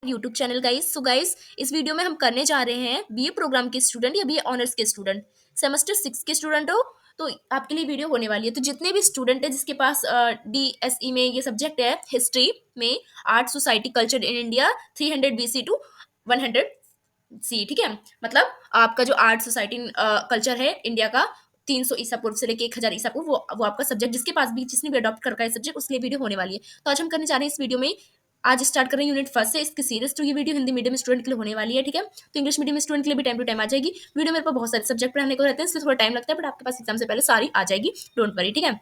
YouTube channel guys. So guys, इस video में हम करने जा रहे हैं बीए प्रोग्राम के स्टूडेंट या बीए ऑनर्स के स्टूडेंट, सेमेस्टर 6 के स्टूडेंट हो तो आपके लिए वीडियो होने वाली है। तो जितने भी स्टूडेंट है जिसके पास डीएसई में ये सब्जेक्ट है, हिस्ट्री में art society culture in India 300 BC to 100 C, ठीक है। मतलब आपका जो आर्ट सोसाइटी कल्चर है इंडिया का 300 ईसा पूर्व से लेके 1000 ईसा पूर्व, वो आपका सब्जेक्ट जिसके पास भी जिसने भी अडॉप्ट कर रखा है सब्जेक्ट, उसके लिए वीडियो होने वाली है। तो आज हम करने जा रहे हैं इस वीडियो में, आज स्टार्ट कर रहे हैं यूनिट फर्स्ट से इसकी सीरीज। तो ये वीडियो हिंदी मीडियम स्टूडेंट के लिए होने वाली है, ठीक है। तो इंग्लिश मीडियम स्टूडेंट के लिए भी टाइम टू टाइम आ जाएगी वीडियो। मेरे पास बहुत सारे सब्जेक्ट पढ़ाने को रहते हैं, इसलिए थोड़ा टाइम लगता है, बट आपके पास एग्जाम से पहले सारी आ जाएगी, डोंट वरी, ठीक है।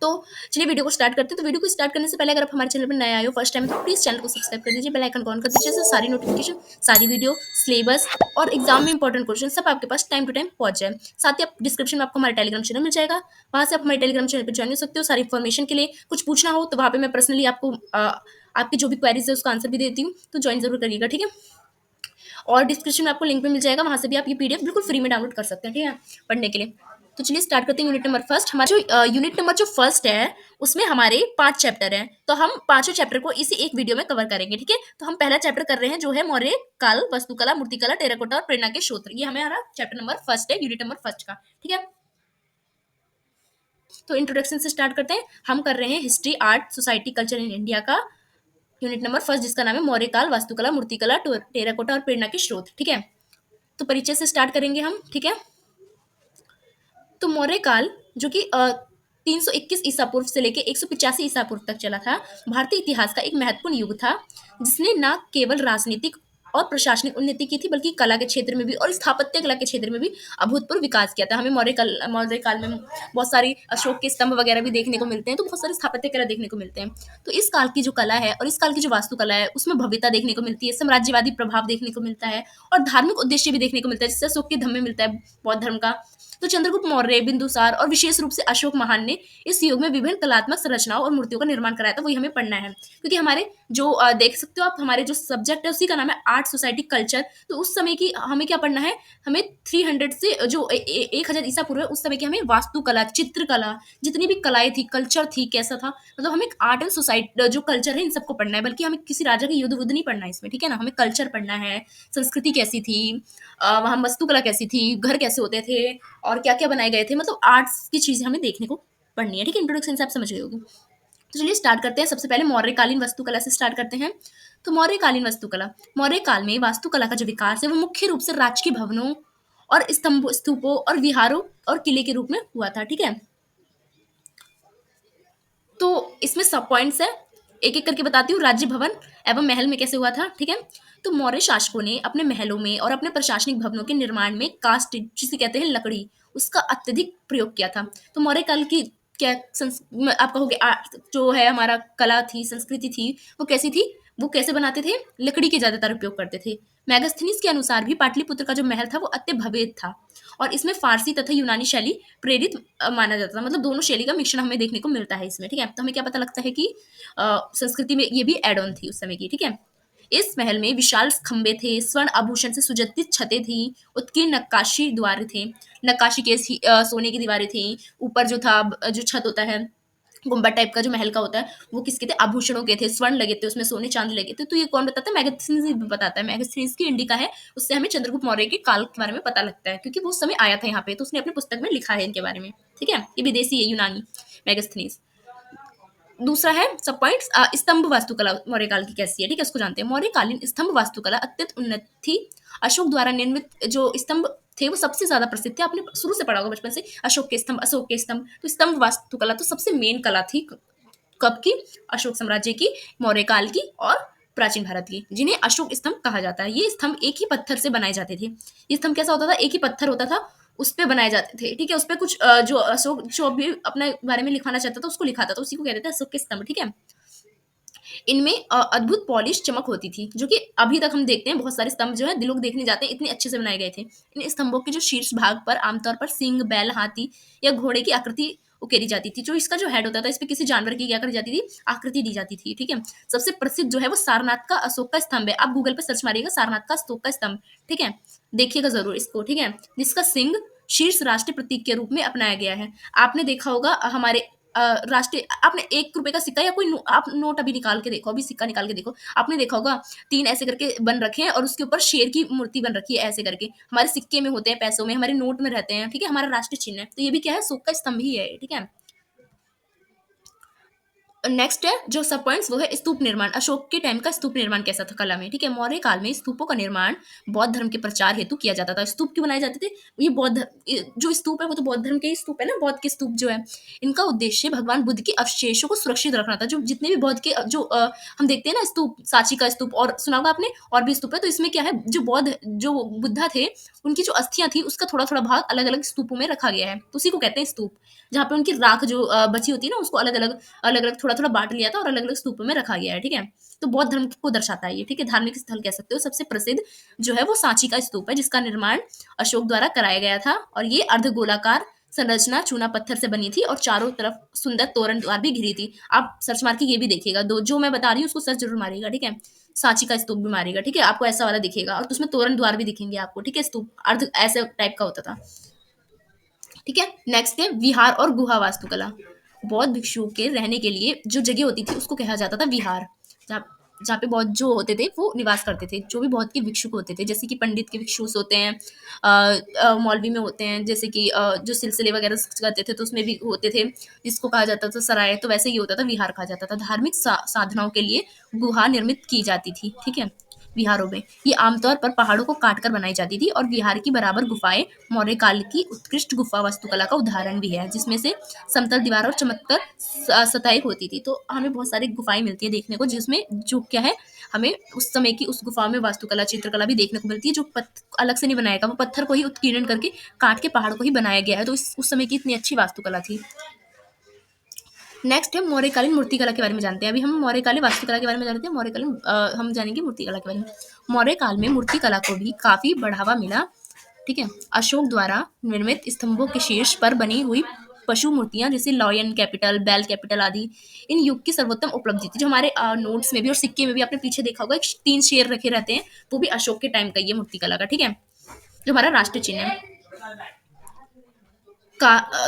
तो चलिए वीडियो को स्टार्ट करते हैं। तो वीडियो को स्टार्ट करने से पहले अगर आप हमारे चैनल पर नए आए हो फर्स्ट टाइम, तो प्लीज चैनल को सब्सक्राइब कर दीजिए, बेल आइकन को ऑन कर दीजिए, इससे सारी नोटिफिकेशन, सारी वीडियो, सिलेबस और एग्जाम में इंपॉर्टेंट क्वेश्चन सब आपके पास टाइम टू टाइम पहुंच जाए। साथ ही आप डिस्क्रिप्शन में आपको हमारा टेलीग्राम चैनल मिल जाएगा, वहां से आप हमारे टेलीग्राम चैनल पर ज्वाइन हो सकते हो। सारी इन्फॉर्मेशन के लिए कुछ पूछना हो तो वहाँ पे मैं पर्सनली आपको आपकी जो भी क्वेरीज है उसका आंसर भी देती हूँ, तो ज्वाइन जरूर करिएगा, ठीक है। और डिस्क्रिप्शन में आपको लिंक भी मिल जाएगा, वहां से भी आप ये पीडीएफ बिल्कुल फ्री में डाउनलोड कर सकते हैं, ठीक है, पढ़ने के लिए। तो चलिए स्टार्ट करते हैं यूनिट नंबर फर्स्ट। हमारा जो यूनिट नंबर जो फर्स्ट है उसमें हमारे 5 चैप्टर हैं, तो हम पांचों चैप्टर को इसी एक वीडियो में कवर करेंगे, ठीक है। तो हम पहला चैप्टर कर रहे हैं जो है मौर्य काल, वास्तुकला, मूर्तिकला, टेराकोटा और प्रेरणा के स्रोत। ये हमारा चैप्टर नंबर फर्स्ट है, यूनिट नंबर फर्स्ट का, ठीक है। तो इंट्रोडक्शन से स्टार्ट करते हैं। हम कर रहे हैं history art society culture in India का यूनिट नंबर फर्स्ट, जिसका नाम है मौर्य काल, वास्तुकला, मूर्तिकला, टेराकोटा और प्रेरणा के स्रोत, ठीक है। तो परिचय से स्टार्ट करेंगे हम, ठीक है। तो मौर्य काल जो कि 321 ईसा पूर्व से लेकर 185 ईसा पूर्व तक चला था, भारतीय इतिहास का एक महत्वपूर्ण युग था, जिसने न केवल राजनीतिक और प्रशासनिक उन्नति की थी, बल्कि कला के क्षेत्र में भी और स्थापत्य कला के क्षेत्र में भी अभूतपूर्व विकास किया था। हमें मौर्य काल में बहुत सारी अशोक के स्तंभ वगैरह भी देखने को मिलते हैं, तो बहुत सारी स्थापत्य कला देखने को मिलते हैं। तो इस काल की जो कला है और इस काल की जो वास्तुकला है उसमें भव्यता देखने को मिलती है, साम्राज्यवादी प्रभाव देखने को मिलता है और धार्मिक उद्देश्य भी देखने को मिलता है, जिससे अशोक के धम्म में मिलता है बौद्ध धर्म का। तो चंद्रगुप्त मौर्य, बिंदुसार और विशेष रूप से अशोक महान ने इस युग में विभिन्न कलात्मक संरचनाओं और मूर्तियों का निर्माण कराया था, वही हमें पढ़ना है। क्योंकि हमारे जो देख सकते हो आप, हमारे जो सब्जेक्ट है उसी का नाम है आर्ट सोसाइटी कल्चर। तो उस समय की हमें क्या पढ़ना है, हमें 300 से जो 1000 ईसा पूर्व है उस समय की हमें वास्तुकला, चित्रकला, जितनी भी कलाएं थी, कल्चर थी, कैसा था, मतलब हमें आर्ट एंड सोसाइटी जो कल्चर है इन सबको पढ़ना है। बल्कि हमें किसी राजा के युद्ध वुद्ध नहीं पढ़ना है इसमें, ठीक है ना। हमें कल्चर पढ़ना है, संस्कृति कैसी थी, वहाँ वास्तुकला कैसी थी, घर कैसे होते थे और क्या क्या बनाए गए थे, मतलब आर्ट्स की चीजें हमें देखने को पढ़नी है, ठीक है। इंट्रोडक्शन से आप समझ गए होगे। तो चलिए स्टार्ट करते हैं। सबसे पहले मौर्यकालीन वास्तुकला से स्टार्ट करते हैं। तो मौर्यकालीन वास्तुकला, मौर्य काल में वास्तुकला का जो विकास है वो मुख्य रूप से राजकीय भवनों और स्तंभों, स्तूपों और विहारों और किले के रूप में हुआ था, ठीक है। तो इसमें सब पॉइंट्स है, एक एक करके बताती हूँ। राज्य भवन एवं महल में कैसे हुआ था, ठीक है। तो मौर्य शासकों ने अपने महलों में और अपने प्रशासनिक भवनों के निर्माण में कास्ट, जिसे कहते हैं लकड़ी, उसका अत्यधिक प्रयोग किया था। तो मौर्य काल की क्या आप कहोगे जो है हमारा कला थी, संस्कृति थी, वो कैसी थी, वो कैसे बनाते थे, लकड़ी के ज्यादातर उपयोग करते थे। मैगस्थनीज के अनुसार भी पाटलिपुत्र का जो महल था वो अत्य भव्य था और इसमें फारसी तथा यूनानी शैली प्रेरित माना जाता था, मतलब दोनों शैली का मिश्रण हमें देखने को मिलता है इसमें, ठीक है। तो हमें क्या पता लगता है कि संस्कृति में ये भी एड ऑन थी उस समय की, ठीक है। इस महल में विशाल खंबे थे, स्वर्ण आभूषण से सुज्जित छतें थी, उत्कीर्ण नक्काशी द्वार थे, नक्काशी के सोने की दीवारें थी। ऊपर जो था जो छत होता है, गुम्बद टाइप का जो महल का होता है, वो किसके थे, आभूषणों के थे, स्वर्ण लगे थे, उसमें सोने चांदी लगे थे। तो ये कौन बताता है, मैगस्थनीज भी बताता है। मैगस्थनीज की इंडिका है, उससे हमें चंद्रगुप्त मौर्य के काल के बारे में पता लगता है, क्योंकि वो उस समय आया था यहाँ पे, तो उसने अपनी पुस्तक में लिखा है इनके बारे में, ठीक है। ये विदेशी है, यूनानी मैगस्थनीज। दूसरा है सब पॉइंट्स, स्तंभ वास्तुकला मौर्य काल की कैसी है, ठीक है, उसको जानते हैं। मौर्यकालीन स्तंभ वास्तुकला अत्यंत उन्नत थी। अशोक द्वारा निर्मित जो स्तंभ थे वो सबसे ज्यादा प्रसिद्ध थे। आपने शुरू से पढ़ा होगा बचपन से, अशोक के स्तंभ, अशोक के स्तंभ। तो स्तंभ वास्तुकला तो सबसे मेन कला थी, कब की, अशोक साम्राज्य की, मौर्य काल की और प्राचीन भारत की, जिन्हें अशोक स्तंभ कहा जाता है। ये स्तंभ एक ही पत्थर से बनाए जाते थे। ये स्तंभ कैसा होता था, एक ही पत्थर होता था, उस पे बनाए जाते थे, ठीक है। उस पे कुछ जो अशोक जो भी अपने बारे में लिखाना चाहता था उसको लिखाता था, उसी को कहते थे अशोक के स्तंभ, ठीक है। इनमें अद्भुत पॉलिश चमक होती थी, जो कि अभी तक हम देखते हैं। बहुत सारे स्तंभ जो है लोग देखने जाते हैं, इतने अच्छे से बनाए गए थे। इन स्तंभों के जो शीर्ष भाग पर आमतौर पर सिंह, बैल, हाथी या घोड़े की आकृति उकेरी जाती थी। जो इसका जो हेड होता था, इस पे किसी जानवर की क्या करी जाती थी, आकृति दी जाती थी, ठीक है। सबसे प्रसिद्ध जो है वो सारनाथ का अशोक का स्तंभ है। आप गूगल पे सर्च मारिएगा सारनाथ का अशोक का स्तंभ, ठीक है, देखिएगा जरूर इसको, ठीक है। जिसका सिंह शीर्ष राष्ट्रीय प्रतीक के रूप में अपनाया गया है। आपने देखा होगा हमारे राष्ट्रीय, आपने 1 रुपए का सिक्का या कोई आप नोट अभी निकाल के देखो, अभी सिक्का निकाल के देखो, आपने देखा होगा 3 ऐसे करके बन रखे हैं और उसके ऊपर शेर की मूर्ति बन रखी है ऐसे करके। हमारे सिक्के में होते हैं, पैसों में, हमारे नोट में रहते हैं, ठीक है, हमारा राष्ट्रीय चिन्ह है। तो ये भी क्या है, अशोक का स्तंभ ही है, ठीक है। नेक्स्ट है जो सब पॉइंट्स, वो है स्तूप निर्माण। अशोक के टाइम का स्तूप निर्माण कैसा था कला में, ठीक है। मौर्य काल में स्तूपों का निर्माण बौद्ध धर्म के प्रचार हेतु किया जाता था। स्तूप क्यों बनाए जाते थे, ये जो स्तूप है वो तो बौद्ध धर्म के ही स्तूप है ना, बौद्ध के स्तूप जो है, इनका उद्देश्य भगवान बुद्ध के अवशेषों को सुरक्षित रखना था। जो जितने भी बौद्ध के हम देखते हैं ना स्तूप, सांची का स्तूप और सुना होगा आपने, और भी स्तूप है, तो इसमें क्या है, जो बुद्धा थे उनकी जो अस्थियां थी उसका थोड़ा थोड़ा भाग अलग अलग स्तूपों में रखा गया है, तो उसी को कहते हैं स्तूप। जहाँ पे उनकी राख जो बची होती है ना, उसको अलग-अलग थोड़ा-थोड़ा बाँट लिया था और अलग-अलग स्तूपों में रखा गया है, ठीक है? तो बौद्ध धर्म को दर्शाता है ये, ठीक है? धार्मिक स्थल कह सकते हो। सबसे प्रसिद्ध जो है वो सांची का स्तूप है, जिसका निर्माण अशोक द्वारा कराया गया था और ये अर्धगोलाकार संरचना चूना पत्थर से बनी थी और चारों तरफ सुंदर तोरण द्वार भी घिरी थी। आप सर्च मार के ये भी देखिएगा, दो जो मैं बता रही हूँ उसको सर्च ज़रूर मारिएगा, ठीक है? सांची का स्तूप भी मारिएगा, ठीक है? आपको ऐसा वाला दिखेगा और उसमें तोरण द्वार भी दिखेंगे आपको, ठीक है? स्तूप अर्ध ऐसे टाइप का होता था। ठीक है। नेक्स्ट है विहार और गुहा वास्तुकला। बौद्ध भिक्षुओं के रहने के लिए जो जगह होती थी उसको कहा जाता था विहार, जहाँ जहाँ पे बौद्ध जो होते थे वो निवास करते थे। जो भी बौद्ध के भिक्षुक होते थे, जैसे कि पंडित के भिक्षुक होते हैं, मौलवी में होते हैं, जैसे कि जो सिलसिले वगैरह करते थे तो उसमें भी होते थे, जिसको कहा जाता था सराय, तो वैसे ही होता था, विहार कहा जाता था। धार्मिक साधनाओं के लिए गुहा निर्मित की जाती थी, ठीक है, विहारों में। ये आमतौर पर पहाड़ों को काटकर बनाई जाती थी और विहार की बराबर गुफाएं मौर्य काल की उत्कृष्ट गुफा वास्तुकला का उदाहरण भी है, जिसमें से समतल दीवार और चमककर सतहें होती थी। तो हमें बहुत सारी गुफाएं मिलती है देखने को, जिसमें जो क्या है, हमें उस समय की उस गुफा में वास्तुकला चित्रकला भी देखने को मिलती है, जो अलग से नहीं बनाया गया, वो पत्थर को ही उत्कीर्णन करके काट के पहाड़ को ही बनाया गया है। तो उस समय की इतनी अच्छी वास्तुकला थी। नेक्स्ट है मौर्यकालीन मूर्तिकला के बारे में जानते हैं। अभी हम मौर्यकालीन वास्तुकला के बारे में जानते हैं, मौर्यकालीन हम जानेंगे मूर्तिकला के बारे में। मौर्य काल में मूर्तिकला को भी काफी बढ़ावा मिला, ठीक है। अशोक द्वारा निर्मित स्तंभों के शीर्ष पर बनी हुई पशु मूर्तियां, जैसे लॉयन कैपिटल, बेल कैपिटल आदि, इन युग की सर्वोत्तम उपलब्धि थी। जो हमारे नोट्स में भी और सिक्के में भी आपने पीछे देखा होगा, 3 शेर रखे रहते हैं, वो भी अशोक के टाइम का ये मूर्तिकला का, ठीक है, जो हमारा राष्ट्रीय चिन्ह है।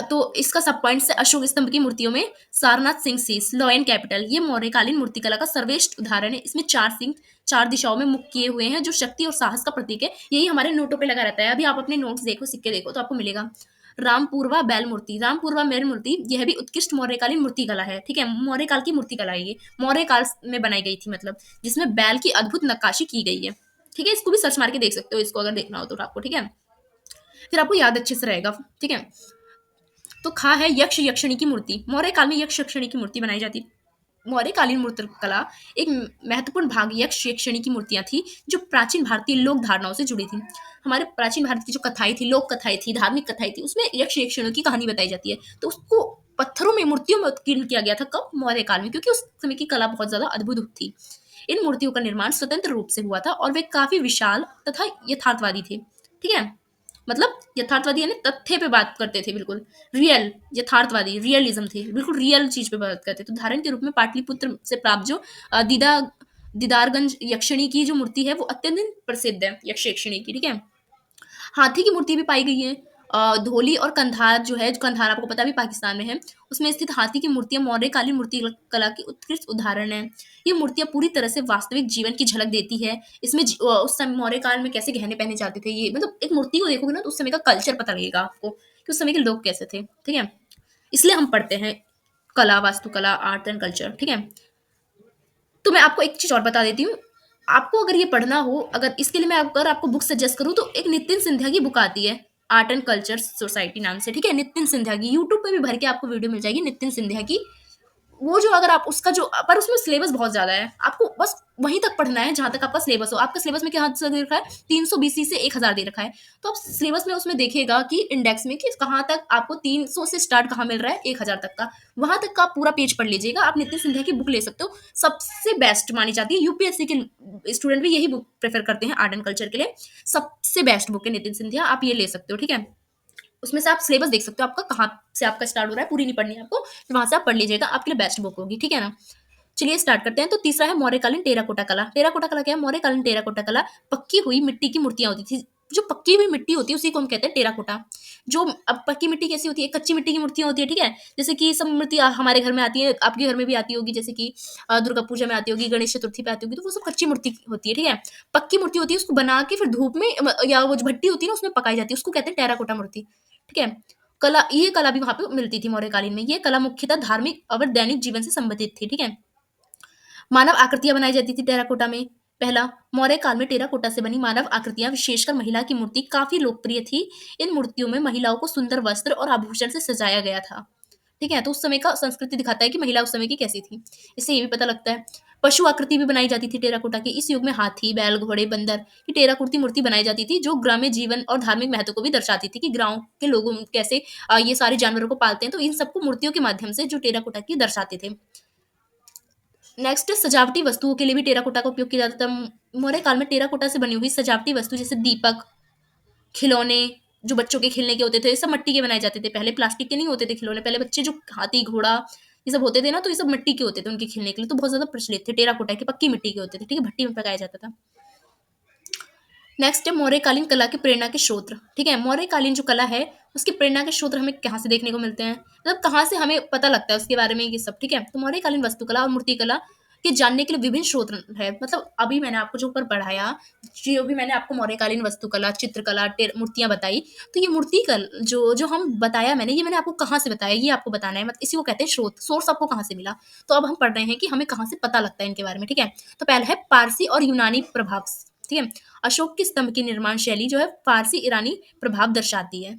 तो इसका सब पॉइंट है अशोक स्तंभ की मूर्तियों में सारनाथ सिंह शीस, लॉयन कैपिटल, ये मौर्यकालीन मूर्तिकला का सर्वश्रेष्ठ उदाहरण है। इसमें 4 सिंह 4 दिशाओं में मुख किए हुए हैं, जो शक्ति और साहस का प्रतीक है। यही हमारे नोटों पे लगा रहता है। अभी आप अपने नोट्स देखो, सिक्के देखो, तो आपको मिलेगा। रामपूर्वा बैल मूर्ति, रामपूर्वा बैल मूर्ति, यह भी उत्कृष्ट मौर्यकालीन मूर्तिकला है, ठीक है। मौर्य काल की मूर्तिकला है ये, मौर्य काल में बनाई गई थी, मतलब जिसमें बैल की अद्भुत नक्काशी की गई है, ठीक है। इसको भी सर्च मार के देख सकते हो, इसको अगर देखना हो तो आपको, ठीक है, फिर आपको याद अच्छे से रहेगा, ठीक है। तो खा है यक्ष यक्षिणी की मूर्ति। मौर्य काल में यक्ष यक्षिणी की मूर्ति बनाई जाती। मौर्यकालीन मूर्तिकला एक महत्वपूर्ण भाग यक्ष यक्षिणी की मूर्तियां थी, जो प्राचीन भारतीय लोक धारणाओं से जुड़ी थी। हमारे प्राचीन भारत की जो कथाएं थी, लोक कथाएं थी, धार्मिक कथाएं थी, उसमें यक्ष यक्षिणियों की कहानी बताई जाती है। तो उसको पत्थरों में, मूर्तियों में उत्कीर्ण किया गया था, कब, मौर्य काल में, क्योंकि उस समय की कला बहुत ज्यादा अद्भुत थी। इन मूर्तियों का निर्माण स्वतंत्र रूप से हुआ था और वे काफी विशाल तथा यथार्थवादी थे, ठीक है। मतलब यथार्थवादी यानी तथ्य पे बात करते थे, बिल्कुल रियल, यथार्थवादी, रियलिज्म थे, बिल्कुल रियल चीज पे बात करते थे। तो उदाहरण के रूप में पाटलिपुत्र से प्राप्त जो दीदारगंज यक्षिणी की जो मूर्ति है वो अत्यंत प्रसिद्ध है, यक्ष यक्षिणी की, ठीक है। हाथी की मूर्ति भी पाई गई है। धोली और कंधार जो है, कंधार आपको पता भी पाकिस्तान में है, उसमें स्थित हाथी की मूर्तियां मौर्यकालीन मूर्ति कला की उत्कृष्ट उदाहरण है। ये मूर्तियां पूरी तरह से वास्तविक जीवन की झलक देती है। इसमें उस समय मौर्य काल में कैसे गहने पहने जाते थे, ये मतलब एक मूर्ति को देखोगे ना तो उस समय का कल्चर पता लगेगा आपको कि उस समय के लोग कैसे थे, ठीक है। इसलिए हम पढ़ते हैं कला, वास्तुकला, आर्ट एंड कल्चर, ठीक है। तो मैं आपको एक चीज और बता देती हूँ। आपको अगर ये पढ़ना हो, अगर इसके लिए मैं अगर आपको बुक सजेस्ट करूँ तो एक नितिन सिंधिया की बुक आती है, आर्ट एंड कल्चर सोसाइटी नाम से, ठीक है। नितिन सिंधिया की यूट्यूब पे भी भर के आपको वीडियो मिल जाएगी, नितिन सिंधिया की। वो जो अगर आप उसका जो, पर उसमें सिलेबस बहुत ज़्यादा है, आपको बस वहीं तक पढ़ना है जहाँ तक आपका सिलेबस हो। आपका सिलेबस में क्या हद तक दे रखा है, 320 से 1000 दे रखा है। तो आप सिलेबस में उसमें देखिएगा कि इंडेक्स में कि कहाँ तक आपको 300 से स्टार्ट कहाँ मिल रहा है, 1000 तक का, वहां तक का आप पूरा पेज पढ़ लीजिएगा। आप नितिन सिंधिया की बुक ले सकते हो, सबसे बेस्ट मानी जाती है। यूपीएससी के स्टूडेंट भी यही बुक प्रेफर करते हैं आर्ट एंड कल्चर के लिए। सबसे बेस्ट बुक है नितिन सिंधिया, आप ये ले सकते हो, ठीक है। उसमें से आप सिलेबस देख सकते हो आपका कहाँ से आपका स्टार्ट हो रहा है, पूरी नहीं पढ़नी है आपको, फिर वहां से आप पढ़ लीजिएगा, आपके लिए बेस्ट बुक होगी, ठीक है ना। चलिए स्टार्ट करते हैं। तो तीसरा है मौर्यकालीन टेराकोटा कला। टेराकोटा कला क्या है, मौर्यकालीन टेराकोटा कला पक्की हुई मिट्टी की मूर्तियां होती थी, जो पक्की हुई मिट्टी होती है उसी को हम कहते हैं टेराकोटा। जो अब पक्की मिट्टी कैसी होती है, कच्ची मिट्टी की मूर्तियाँ होती है, ठीक है? जैसे कि सब मूर्ति हमारे घर में आती है, आपके घर में भी आती होगी, जैसे कि दुर्गा पूजा में आती होगी, गणेश चतुर्थी पे आती होगी, तो वो सब कच्ची मूर्ति होती है, ठीक है? पक्की मूर्ति होती है, उसको बना के फिर धूप में या वो जो भट्टी होती है ना उसमें पकाई जाती है, उसको कहते हैं टेराकोटा मूर्ति, ठीक है? ये कला भी वहाँ पे मिलती थी मौर्यकालीन में। ये कला मुख्यतः धार्मिक और दैनिक जीवन से संबंधित थी, ठीक है? मानव आकृतियाँ बनाई जाती थी टेराकोटा में। पहला, मौर्य काल में टेराकोटा से बनी मानव आकृतियाँ, विशेषकर महिला की मूर्ति, काफ़ी लोकप्रिय थी। इन मूर्तियों में महिलाओं को सुंदर वस्त्र और आभूषण से सजाया गया था। ठीक है? तो उस समय का संस्कृति दिखाता है कि महिला उस समय की कैसी थी। इससे ये भी पता लगता है। पशु आकृति भी बनाई जाती थी टेराकोटा की। इस युग में हाथी, बैल, घोड़े, बंदर की टेराकोटी मूर्ति बनाई जाती थी, जो ग्राम्य जीवन और धार्मिक महत्व को भी दर्शाती थी कि गाँव के लोगों कैसे ये सारे जानवरों को पालते हैं, तो इन सबको मूर्तियों के माध्यम से जो टेराकोटा की दर्शाते थे। नेक्स्ट, सजावटी वस्तुओं के लिए भी टेराकोटा का उपयोग किया जाता था। मौर्य काल में टेराकोटा से बनी हुई सजावटी वस्तु जैसे दीपक, खिलौने, जो बच्चों के खेलने के होते थे, ये सब मिट्टी के बनाए जाते थे। पहले प्लास्टिक के नहीं होते थे खिलौने, पहले बच्चे जो हाथी, घोड़ा ये सब होते थे ना, तो ये सब मिट्टी के होते थे उनके खेलने के लिए, तो बहुत ज़्यादा प्रचलित थे। टेराकोटा के पक्की मिट्टी के होते थे, ठीक है? भट्टी में पकाया जाता था। नेक्स्ट है मौर्यकालीन कला की प्रेरणा के स्रोत, ठीक है? मौर्यकालीन जो कला है, उसकी प्रेरणा के स्रोत हमें कहाँ से देखने को मिलते हैं? मतलब कहाँ से हमें पता लगता है उसके बारे में ये सब, ठीक है? तो मौर्यकालीन वास्तुकला और मूर्तिकला के जानने के लिए विभिन्न स्रोत है। मतलब अभी मैंने आपको जो ऊपर पढ़ाया, जो भी मैंने आपको मौर्यकालीन वास्तुकला, चित्रकला, मूर्तियाँ बताई, तो ये मूर्तिकल जो हम बताया मैंने, ये मैंने आपको कहाँ से बताया, ये आपको बताना है। मतलब इसी को कहते हैं स्रोत। सोर्स आपको कहाँ से मिला? तो अब हम पढ़ रहे हैं कि हमें कहाँ से पता लगता है इनके बारे में, ठीक है? तो पहला है पारसी और यूनानी प्रभाव, ठीक है? अशोक के स्तंभ की निर्माण शैली जो है फारसी ईरानी प्रभाव दर्शाती है।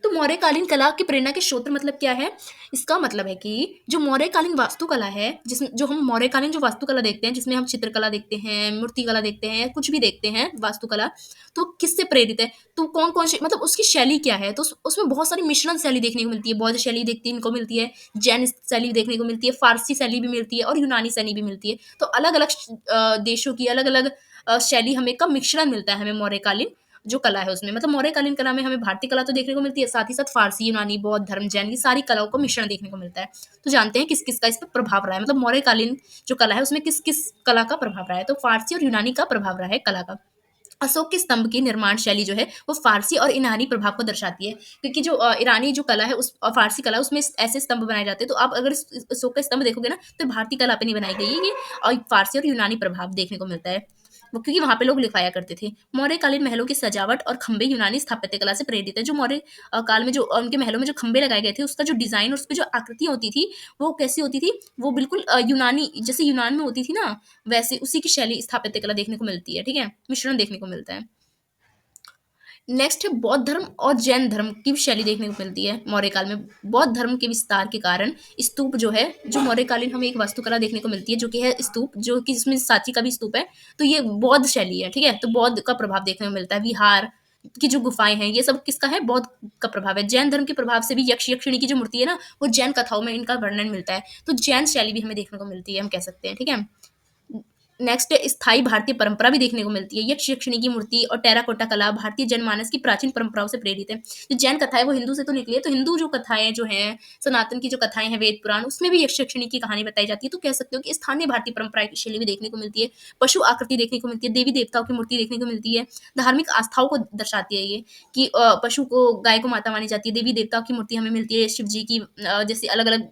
तो मौर्यकालीन कला की प्रेरणा के स्रोत मतलब क्या है? इसका मतलब है कि जो मौर्यकालीन वास्तुकला है, जिसमें जो हम मौर्यकालीन जो वास्तुकला देखते हैं, जिसमें हम चित्रकला देखते हैं, मूर्तिकला देखते हैं, कुछ भी देखते हैं वास्तुकला, तो किससे प्रेरित है? तो कौन-कौन सी मतलब उसकी शैली क्या है? तो उसमें बहुत सारी मिश्रण शैली देखने को मिलती है। बौद्ध शैली देखने को मिलती है, जैन शैली देखने को मिलती है, फारसी शैली भी मिलती है और यूनानी शैली भी मिलती है। तो अलग-अलग देशों की अलग-अलग शैली हमें का मिश्रण मिलता है हमें मौर्यकालीन जो कला है उसमें। मतलब मौर्यकालीन कला में हमें भारतीय कला तो देखने को मिलती है, साथ ही साथ फारसी, यूनानी, बौद्ध धर्म, जैन ये सारी कलाओं का मिश्रण देखने को मिलता है। तो जानते हैं किस-किस का इस पे प्रभाव रहा है। मतलब मौर्यकालीन जो कला है उसमें किस-किस कला का प्रभाव रहा है। तो फारसी और यूनानी का प्रभाव रहा है कला का। अशोक के स्तंभ की निर्माण शैली जो है वो फारसी और ईरानी प्रभाव को दर्शाती है, क्योंकि जो ईरानी जो कला है उस और फारसी कला उसमें ऐसे स्तंभ बनाए जाते हैं, तो आप अगर अशोक का स्तंभ देखोगे ना तो भारतीय कला पे नहीं बनाई गई है ये, और फारसी और यूनानी प्रभाव देखने को मिलता है। वो क्योंकि वहां पे लोग लिखाया करते थे। मौर्यकालीन महलों की सजावट और खंबे यूनानी स्थापत्य कला से प्रेरित है। जो मौर्य काल में जो उनके महलों में जो खंबे लगाए गए थे, उसका जो डिजाइन और उस पर जो आकृतियां होती थी वो कैसी होती थी? वो बिल्कुल यूनानी, जैसे यूनान में होती थी ना, वैसे उसी की शैली स्थापत्य कला देखने को मिलती है, ठीक है? मिश्रण देखने को मिलता है। नेक्स्ट है बौद्ध धर्म और जैन धर्म की भी शैली देखने को मिलती है मौर्य काल में। बौद्ध धर्म के विस्तार के कारण स्तूप जो है, जो मौर्यकालीन हमें एक वास्तुकला देखने को मिलती है जो कि है स्तूप, जो कि इसमें सांची का भी स्तूप है। तो ये बौद्ध शैली है, ठीक है? तो बौद्ध का प्रभाव देखने को मिलता है। विहार की जो गुफाएं हैं ये सब किसका है? बौद्ध का प्रभाव है। जैन धर्म के प्रभाव से भी यक्ष यक्षिणी की जो मूर्ति है ना, वो जैन कथाओं में इनका वर्णन मिलता है। तो जैन शैली भी हमें देखने को मिलती है, हम कह सकते हैं, ठीक है? नेक्स्ट स्थायी भारतीय परंपरा भी देखने को मिलती है। यक्ष यक्षिणी की मूर्ति और टेराकोटा कला भारतीय जनमानस की प्राचीन परंपराओं से प्रेरित है। जो जैन कथा है वो हिंदू से तो निकली है, तो हिंदू जो कथाएं जो हैं, सनातन की जो कथाएं हैं, वेद पुराण, उसमें भी यक्ष यक्षिणी की कहानी बताई जाती है। तो कह सकते हो कि स्थानीय भारतीय परंपरा की शैली भी देखने को मिलती है। पशु आकृति देखने को मिलती है, देवी देवताओं की मूर्ति देखने को मिलती है। धार्मिक आस्थाओं को दर्शाती है ये, कि पशु को, गाय को माता मानी जाती है। देवी देवताओं की मूर्ति हमें मिलती है, शिव जी की जैसे अलग अलग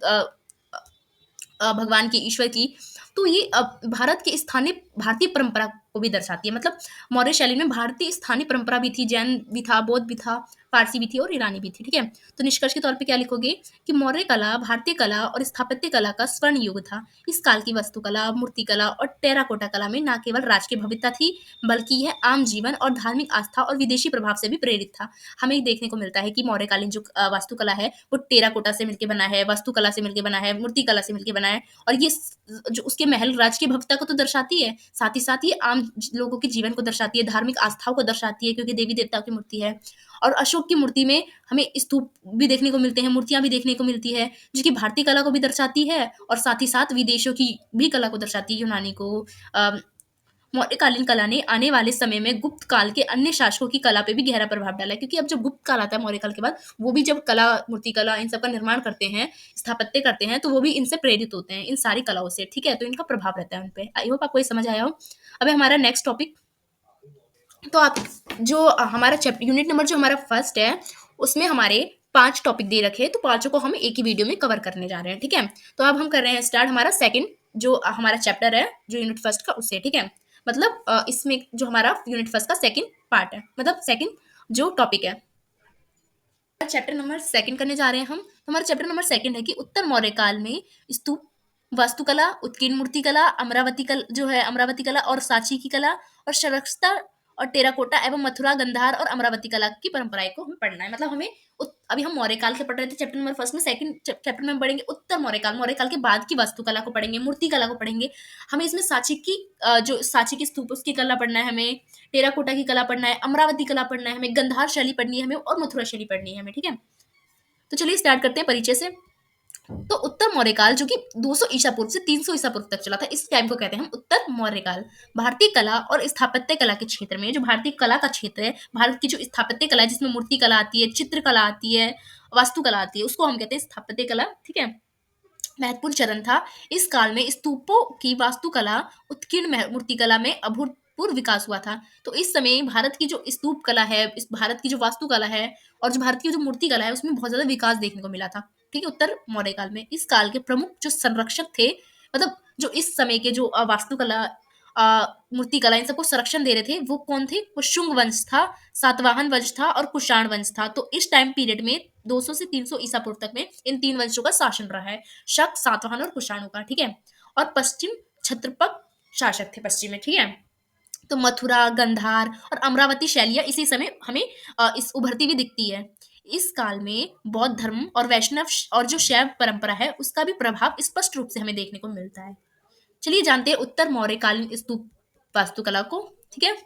भगवान की, ईश्वर की। तो ये भारत की स्थानीय भारतीय परंपरा को भी दर्शाती है। मतलब मौर्य शैली में भारतीय स्थानीय परंपरा भी थी, जैन भी था, बौद्ध भी था, पारसी भी थी और ईरानी भी थी, ठीक है? तो निष्कर्ष के तौर पे क्या लिखोगे कि मौर्य कला भारतीय कला और स्थापत्य कला का स्वर्ण युग था। इस काल की वास्तुकला, मूर्तिकला और टेराकोटा कला में न केवल राजकीय भव्यता थी, बल्कि यह आम जीवन और धार्मिक आस्था और विदेशी प्रभाव से भी प्रेरित था। हमें देखने को मिलता है कि मौर्यकालीन जो वास्तुकला है वो टेराकोटा से मिलकर बना है, वास्तुकला से मिलकर बना है, मूर्तिकला से मिलकर बना है। और ये जो उसके महल राजकीय भव्यता को तो दर्शाती है, साथ ही साथ ये आम लोगों के जीवन को दर्शाती है, धार्मिक आस्थाओं को दर्शाती है, क्योंकि देवी देवताओं की मूर्ति है। और अशोक की मूर्ति में हमें स्तूप भी देखने को मिलते हैं, मूर्तियां भी देखने को मिलती है, जो कि भारतीय कला को भी दर्शाती है और साथ ही साथ विदेशों की भी कला को दर्शाती है, यूनानी को। मौर्यकालीन कला ने आने वाले समय में गुप्त काल के अन्य शासकों की कला पे भी गहरा प्रभाव डाला है, क्योंकि अब जब गुप्त काल आता है मौर्य काल के बाद, वो भी जब कला, मूर्ति कला इन सब का निर्माण करते हैं, स्थापत्य करते हैं, तो वो भी इनसे प्रेरित होते हैं, इन सारी कलाओं से, ठीक है? तो इनका प्रभाव रहता है उन पे। आई होप आपको ये समझ आया हो। अब है हमारा नेक्स्ट टॉपिक, तो आप जो हमारा चैप्टर यूनिट नंबर जो हमारा फर्स्ट है, उसमें हमारे 5 टॉपिक दे रखे हैं, तो पाँचों को हम एक ही वीडियो में कवर करने जा रहे हैं, ठीक है। तो अब हम कर रहे हैं स्टार्ट हमारा सेकंड जो हमारा चैप्टर है जो यूनिट फर्स्ट का, उससे, ठीक है। मतलब इसमें जो हमारा यूनिट फर्स्ट का सेकंड पार्ट है, मतलब सेकंड जो टॉपिक है, चैप्टर नंबर सेकंड करने जा रहे हैं हम। तो हमारा चैप्टर नंबर सेकंड है कि उत्तर मौर्य काल में स्तूप वास्तुकला, उत्कीर्ण मूर्ति कला, अमरावती कला जो है, अमरावती कला और सांची की कला और सरक्षता और टेराकोटा एवं मथुरा गंधार और अमरावती कला की परंपराएं को हमें पढ़ना है। मतलब हमें अभी हम मौर्य काल के पढ़ रहे थे चैप्टर नंबर फर्स्ट में, सेकंड चैप्टर में हम पढ़ेंगे उत्तर मौर्य काल के बाद की वास्तुकला को पढ़ेंगे, मूर्ति कला को पढ़ेंगे। हमें इसमें सांची की जो सांची की स्तूप उसकी कला पढ़ना है हमें, टेराकोटा की कला पढ़ना है, अमरावती कला पढ़ना है हमें, गंधार शैली पढ़नी है हमें और मथुरा शैली पढ़नी है हमें, ठीक है। तो चलिए स्टार्ट करते हैं परिचय से। तो उत्तर मौर्य काल जो कि 200 ईसा पूर्व से 300 ईसा पूर्व तक चला था, इस टाइम को कहते हैं हम उत्तर मौर्य काल। भारतीय कला और स्थापत्य कला के क्षेत्र में, जो भारतीय कला का क्षेत्र है, भारत की जो स्थापत्य कला है जिसमें मूर्ति कला आती है, चित्र कला आती है, वास्तुकला आती है, उसको हम कहते हैं स्थापत्य कला, ठीक है। महत्वपूर्ण चरण था। इस काल में स्तूपों की वास्तुकला, उत्कीर्ण मूर्तिकला में अभूतपूर्व विकास हुआ था। तो इस समय भारत की जो स्तूप कला है, इस भारत की जो वास्तुकला है और जो भारत की जो मूर्ति कला है, उसमें बहुत ज्यादा विकास देखने को मिला था, ठीक है, उत्तर मौर्य काल में। इस काल के प्रमुख जो संरक्षक थे, मतलब जो इस समय के जो वास्तुकला, मूर्ति कला, इन सबको संरक्षण दे रहे थे, वो कौन थे? वो शुंग वंश था, सातवाहन वंश था और कुषाण वंश था। तो इस टाइम पीरियड में 200 से 300 ईसा पूर्व तक में इन तीन वंशों का शासन रहा है, शक, सातवाहन और कुषाणों का, ठीक है। और पश्चिम क्षत्रपक शासक थे पश्चिम में, ठीक है। तो मथुरा, गंधार और अमरावती शैलियां इसी समय हमें इस उभरती हुई दिखती है। इस काल में बौद्ध धर्म और वैष्णव और जो शैव परंपरा है उसका भी प्रभाव स्पष्ट रूप से हमें देखने को मिलता है। चलिए जानते हैं उत्तर मौर्य कालीन स्तूप वास्तुकला को, ठीक है।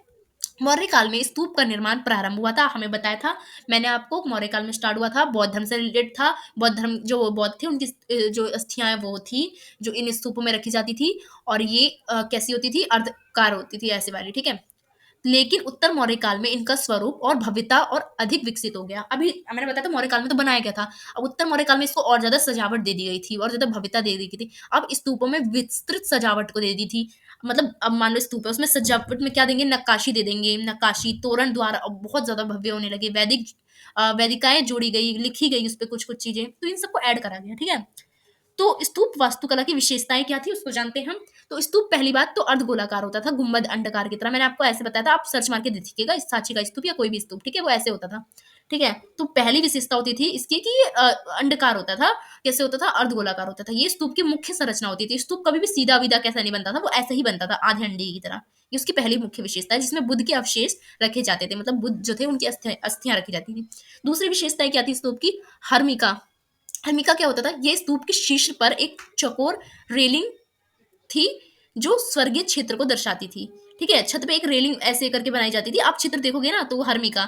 मौर्य काल में स्तूप का निर्माण प्रारंभ हुआ था, हमें बताया था मैंने आपको, मौर्य काल में स्टार्ट हुआ था, बौद्ध धर्म से रिलेटेड था। बौद्ध धर्म जो बौद्ध थे उनकी जो अस्थियां हैं वो थी जो इन स्तूपों में रखी जाती थी, और ये कैसी होती थी? अर्धकार होती थी, ऐसे वाली, ठीक है। लेकिन उत्तर मौर्य काल में इनका स्वरूप और भव्यता और अधिक विकसित हो गया। अभी मैंने बताया था मौर्य काल में तो बनाया गया था, अब उत्तर मौर्य काल में इसको और ज्यादा सजावट दे दी गई थी और ज्यादा भव्यता दे दी गई थी। अब स्तूपों में विस्तृत सजावट को दे दी थी। मतलब अब मान लो स्तूप है, उसमें सजावट में क्या देंगे? नक्काशी दे देंगे, नक्काशी, तोरण द्वार अब बहुत ज्यादा भव्य होने लगे, वैदिकाएं जोड़ी गई, लिखी गई उस पर कुछ कुछ चीजें, तो इन सबको ऐड करा गया, ठीक है। तो स्तूप वास्तुकला की विशेषताएं क्या थी उसको जानते हैं हम। तो स्तूप पहली बात तो अर्धगोलाकार होता था, गुंबद अंडकार की तरह, मैंने आपको ऐसे बताया था, आप सर्च मार के देखिएगा सांची का स्तूप या कोई भी स्तूप, ठीक है, वो ऐसे होता था, ठीक है। तो पहली विशेषता होती थी इसकी कि ये अंडकार होता था। कैसे होता था? अर्धगोलाकार होता था। ये स्तूप की मुख्य संरचना होती थी। स्तूप कभी भी सीधा विधा कैसा नहीं बनता था, वो ऐसे ही बनता था आधे अंडे की तरह। ये उसकी पहली मुख्य विशेषता है, जिसमें बुद्ध के अवशेष रखे जाते थे, मतलब बुद्ध जो थे उनकी अस्थियां रखी जाती थी। दूसरी विशेषता क्या थी स्तूप की? हर्मिका। हर्मिका क्या होता था? ये स्तूप के शीर्ष पर एक चौकोर रेलिंग थी जो स्वर्गीय क्षेत्र को दर्शाती थी, ठीक है। छत पे एक रेलिंग ऐसे करके बनाई जाती थी, आप चित्र देखोगे ना तो वो हर्मिका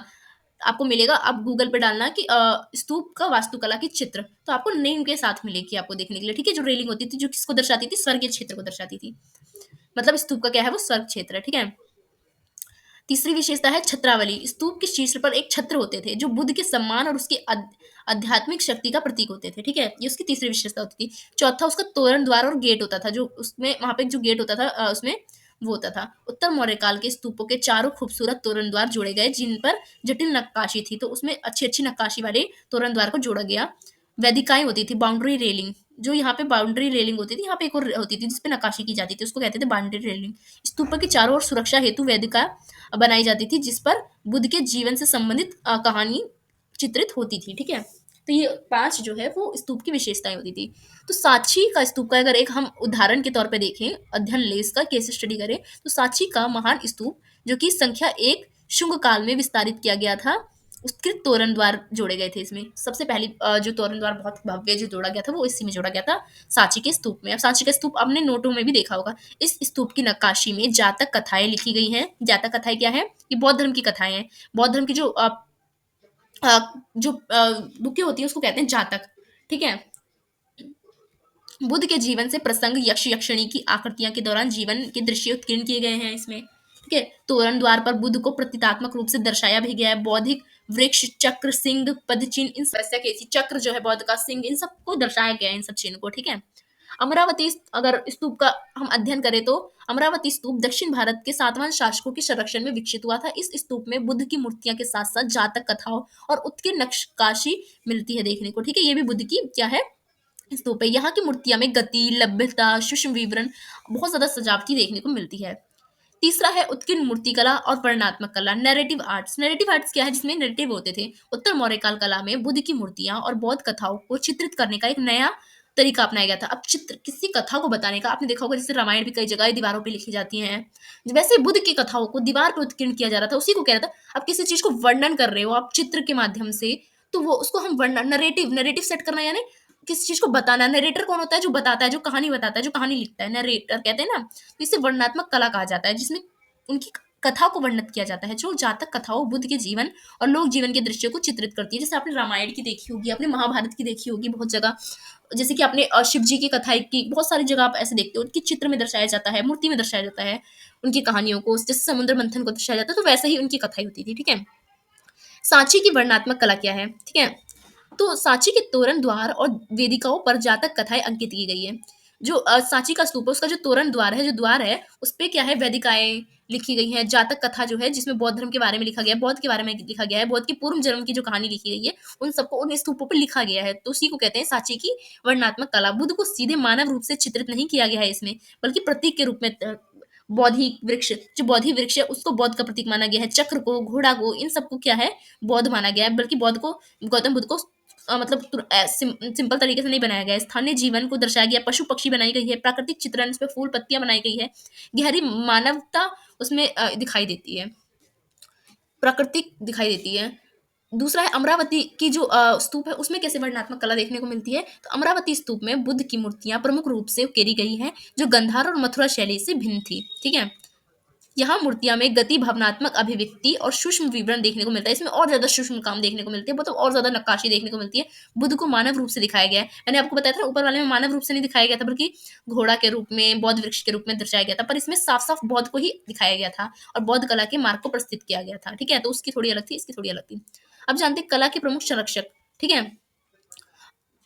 आपको मिलेगा। आप गूगल पे डालना कि स्तूप का वास्तुकला की चित्र, तो आपको नेम के साथ मिलेगी आपको देखने के लिए, ठीक है। जो रेलिंग होती थी जो किसको दर्शाती थी? स्वर्गीय क्षेत्र को दर्शाती थी। मतलब स्तूप का क्या है? वो स्वर्ग क्षेत्र है, ठीक है। तीसरी विशेषता है छत्रावली। स्तूप के शीर्ष पर एक छत्र होते थे जो बुद्ध के सम्मान और उसकी आध्यात्मिक शक्ति का प्रतीक होते थे, ठीक है। ये उसकी तीसरी विशेषता होती थी। चौथा उसका तोरण द्वार और गेट होता था, जो उसमें वहां पे जो गेट होता था उसमें वो होता था। उत्तर मौर्य काल के स्तूपों के चारों खूबसूरत तोरण द्वार जोड़े गए जिन पर जटिल नक्काशी थी, तो उसमें अच्छी अच्छी नक्काशी वाले तोरण द्वार को जोड़ा गया। वेदिकाएं होती थी, बाउंड्री रेलिंग, जो यहाँ पे बाउंड्री रेलिंग होती थी, यहाँ पे एक और होती थी जिसपे नक्काशी की जाती थी, उसको कहते थे बाउंड्री रेलिंग। स्तूप के चारों ओर सुरक्षा हेतु वेदिका बनाई जाती थी जिस पर बुद्ध के जीवन से संबंधित कहानी चित्रित होती थी, ठीक है। तो ये 5 जो है वो स्तूप की विशेषताएं होती थी। तो सांची का स्तूप का अगर एक हम उदाहरण के तौर पे देखें, अध्ययन ले इसका, केस स्टडी करें, तो सांची का महान स्तूप जो कि संख्या 1 शुंग काल में विस्तारित किया गया था, उसके तोरण द्वार जोड़े गए थे इसमें। सबसे पहली जो तोरण द्वार बहुत भव्य जो जोड़ा गया था वो इसी में जोड़ा गया था, सांची के स्तूप में। अब सांची का स्तूप आपने नोटों में भी देखा होगा। इस स्तूप की नक्काशी में जातक कथाएं लिखी गई हैं। जातक कथाएं क्या है? ये बौद्ध धर्म की कथाएं हैं। बौद्ध धर्म की जो बुकें होती है उसको कहते हैं जातक, ठीक है। बुद्ध के जीवन से प्रसंग, यक्ष यक्षिणी की आकृतियां के दौरान जीवन के दृश्य उत्कीर्ण किए गए हैं इसमें, ठीक है। तोरण द्वार पर बुद्ध को प्रतीकात्मक रूप से दर्शाया भी गया है। बौद्धिक वृक्ष, चक्र, सिंह, पद चिन्ह, इन समस्या के चक्र जो है बौद्ध का, सिंह, इन सबको दर्शाया गया है, इन सब चिन्ह को, ठीक है। अमरावती अगर स्तूप का हम अध्ययन करें तो अमरावती स्तूप दक्षिण भारत के सातवाहन शासकों के संरक्षण में विकसित हुआ था। इस स्तूप में बुद्ध की मूर्तियां के साथ साथ जातक कथाओं और उत्कीर्ण नक्काशी मिलती है देखने को। ठीक है, ये भी बुद्ध की क्या है, स्तूप है। यहाँ की मूर्तियां में गति, लभ्यता, सूक्ष्म विवरण, बहुत ज्यादा सजावटी देखने को मिलती है। तीसरा है उत्कीर्ण मूर्ति कला और वर्णनात्मक कला, नैरेटिव आर्ट्स। नैरेटिव आर्ट्स क्या है, जिसमें नैरेटिव होते थे। उत्तर मौर्य काल कला में बुद्ध की मूर्तियां और बौद्ध कथाओं को चित्रित करने का एक नया तरीका अपनाया गया था। अब चित्र किसी कथा को बताने का आपने देखा होगा, जैसे रामायण भी कई जगह दीवारों पे लिखी जाती हैं, वैसे बुद्ध की कथाओं को दीवार पे उत्कीर्ण किया जा रहा था, उसी को कह रहा था। अब किसी चीज को वर्णन कर रहे हो आप चित्र के माध्यम से, तो वो उसको हम वर्णन, नरेटिव नरेटिव सेट करना, यानी किसी चीज को बताना। नरेटर कौन होता है, जो बताता है, जो कहानी बताता है, जो कहानी लिखता है, नरेटर कहते हैं ना। तो इसे वर्णनात्मक कला कहा जाता है, जिसमें उनकी कथा को वर्णित किया जाता है, जो जातक कथाओं बुद्ध के जीवन और लोक जीवन के दृश्य को चित्रित करती है। जैसे आपने रामायण की देखी होगी, आपने महाभारत की देखी होगी बहुत जगह, जैसे कि आपने शिव जी की कथा की बहुत सारी जगह आप ऐसे देखते हो, उनकी चित्र में दर्शाया जाता है, मूर्ति में दर्शाया जाता है उनकी कहानियों को, जैसे समुद्र मंथन को दर्शाया जाता है, तो वैसे ही उनकी कथाई होती थी। ठीक है, सांची की वर्णनात्मक कला क्या है, ठीक है। तो सांची के तोरण द्वार और वेदिकाओं पर जातक कथाएं अंकित की गई है। जो सांची का स्तूप है, उसका जो तोरण द्वार है, जो द्वार है, उस पे क्या है, वेदिकाएं लिखी गई हैं, जातक कथा जो है, जिसमें बौद्ध धर्म के बारे में लिखा गया है, बौद्ध के बारे में लिखा गया है, बौद्ध के पूर्व जन्म की जो कहानी लिखी गई है, उन सबको उन स्तूपों पर लिखा गया है। तो उसी को कहते हैं सांची की वर्णनात्मक कला। बुद्ध को सीधे मानव रूप से चित्रित नहीं किया गया है इसमें, बल्कि प्रतीक के रूप में बौद्धि वृक्ष, जो बौद्धि वृक्ष है, उसको बौद्ध का प्रतीक माना गया है। चक्र को, घोड़ा को, इन सबको क्या है, बौद्ध माना गया है। बल्कि बौद्ध को, गौतम बुद्ध को मतलब सिंपल तरीके से नहीं बनाया गया है। स्थानीय जीवन को दर्शाया गया, पशु पक्षी बनाई गई है, प्राकृतिक चित्रण, इसमें फूल पत्तियां बनाई गई है, गहरी मानवता उसमें दिखाई देती है, प्राकृतिक दिखाई देती है। दूसरा है अमरावती की जो स्तूप है, उसमें कैसे वर्णनात्मक कला देखने को मिलती है। तो अमरावती स्तूप में बुद्ध की मूर्तियां प्रमुख रूप से उकेरी गई हैं, जो गंधार और मथुरा शैली से भिन्न थी। ठीक है, यहाँ मूर्तियां में गति, भावनात्मक अभिव्यक्ति और सूक्ष्म विवरण देखने को मिलता है। इसमें और ज्यादा सूक्ष्म काम देखने को मिलती है, मतलब और ज्यादा नक्काशी देखने को मिलती है। बुद्ध को मानव रूप से दिखाया गया है। मैंने आपको बताया था ना, ऊपर वाले में मानव रूप से नहीं दिखाया गया था, बल्कि घोड़ा के रूप में, बौद्ध वृक्ष के रूप में दर्शाया गया था। पर इसमें साफ साफ बौद्ध को ही दिखाया गया था और बौद्ध कला के मार्ग को प्रस्तुत किया गया था। ठीक है, तो उसकी थोड़ी अलग थी, इसकी थोड़ी अलग थी। अब जानते हैं कला के प्रमुख संरक्षक। ठीक है,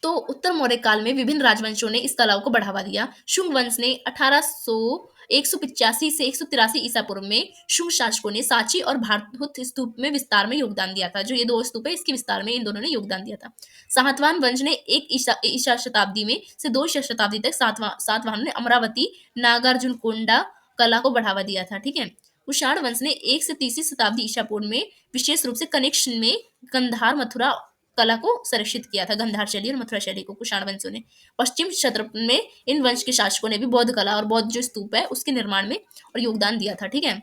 तो उत्तर मौर्य काल में विभिन्न राजवंशों ने इस कलाओं को बढ़ावा दिया। शुंग वंश ने 185 से 183 ईसा पूर्व में शुंग शासकों ने सांची और भारतहुत स्तूप में विस्तार में योगदान दिया था। जो ये दो स्तूप है, इसके विस्तार में इन दोनों ने योगदान दिया था। सातवाहन वंश ने एक ईसा शताब्दी में से 2 ईसा शताब्दी तक सातवाहन ने अमरावती नागार्जुन कोंडा कला को बढ़ावा दिया था। ठीक है, कुषाण वंश ने 1 से 3वीं शताब्दी ईसा पूर्व में विशेष रूप से कनेक्शन में गंधार मथुरा कला को संरक्षित किया था। गंधार शैली और मथुरा शैली को कुषाण वंशों ने। पश्चिम क्षेत्र में इन वंश के शासकों ने भी बौद्ध कला और बौद्ध जो स्तूप है उसके निर्माण में और योगदान दिया था। ठीक है,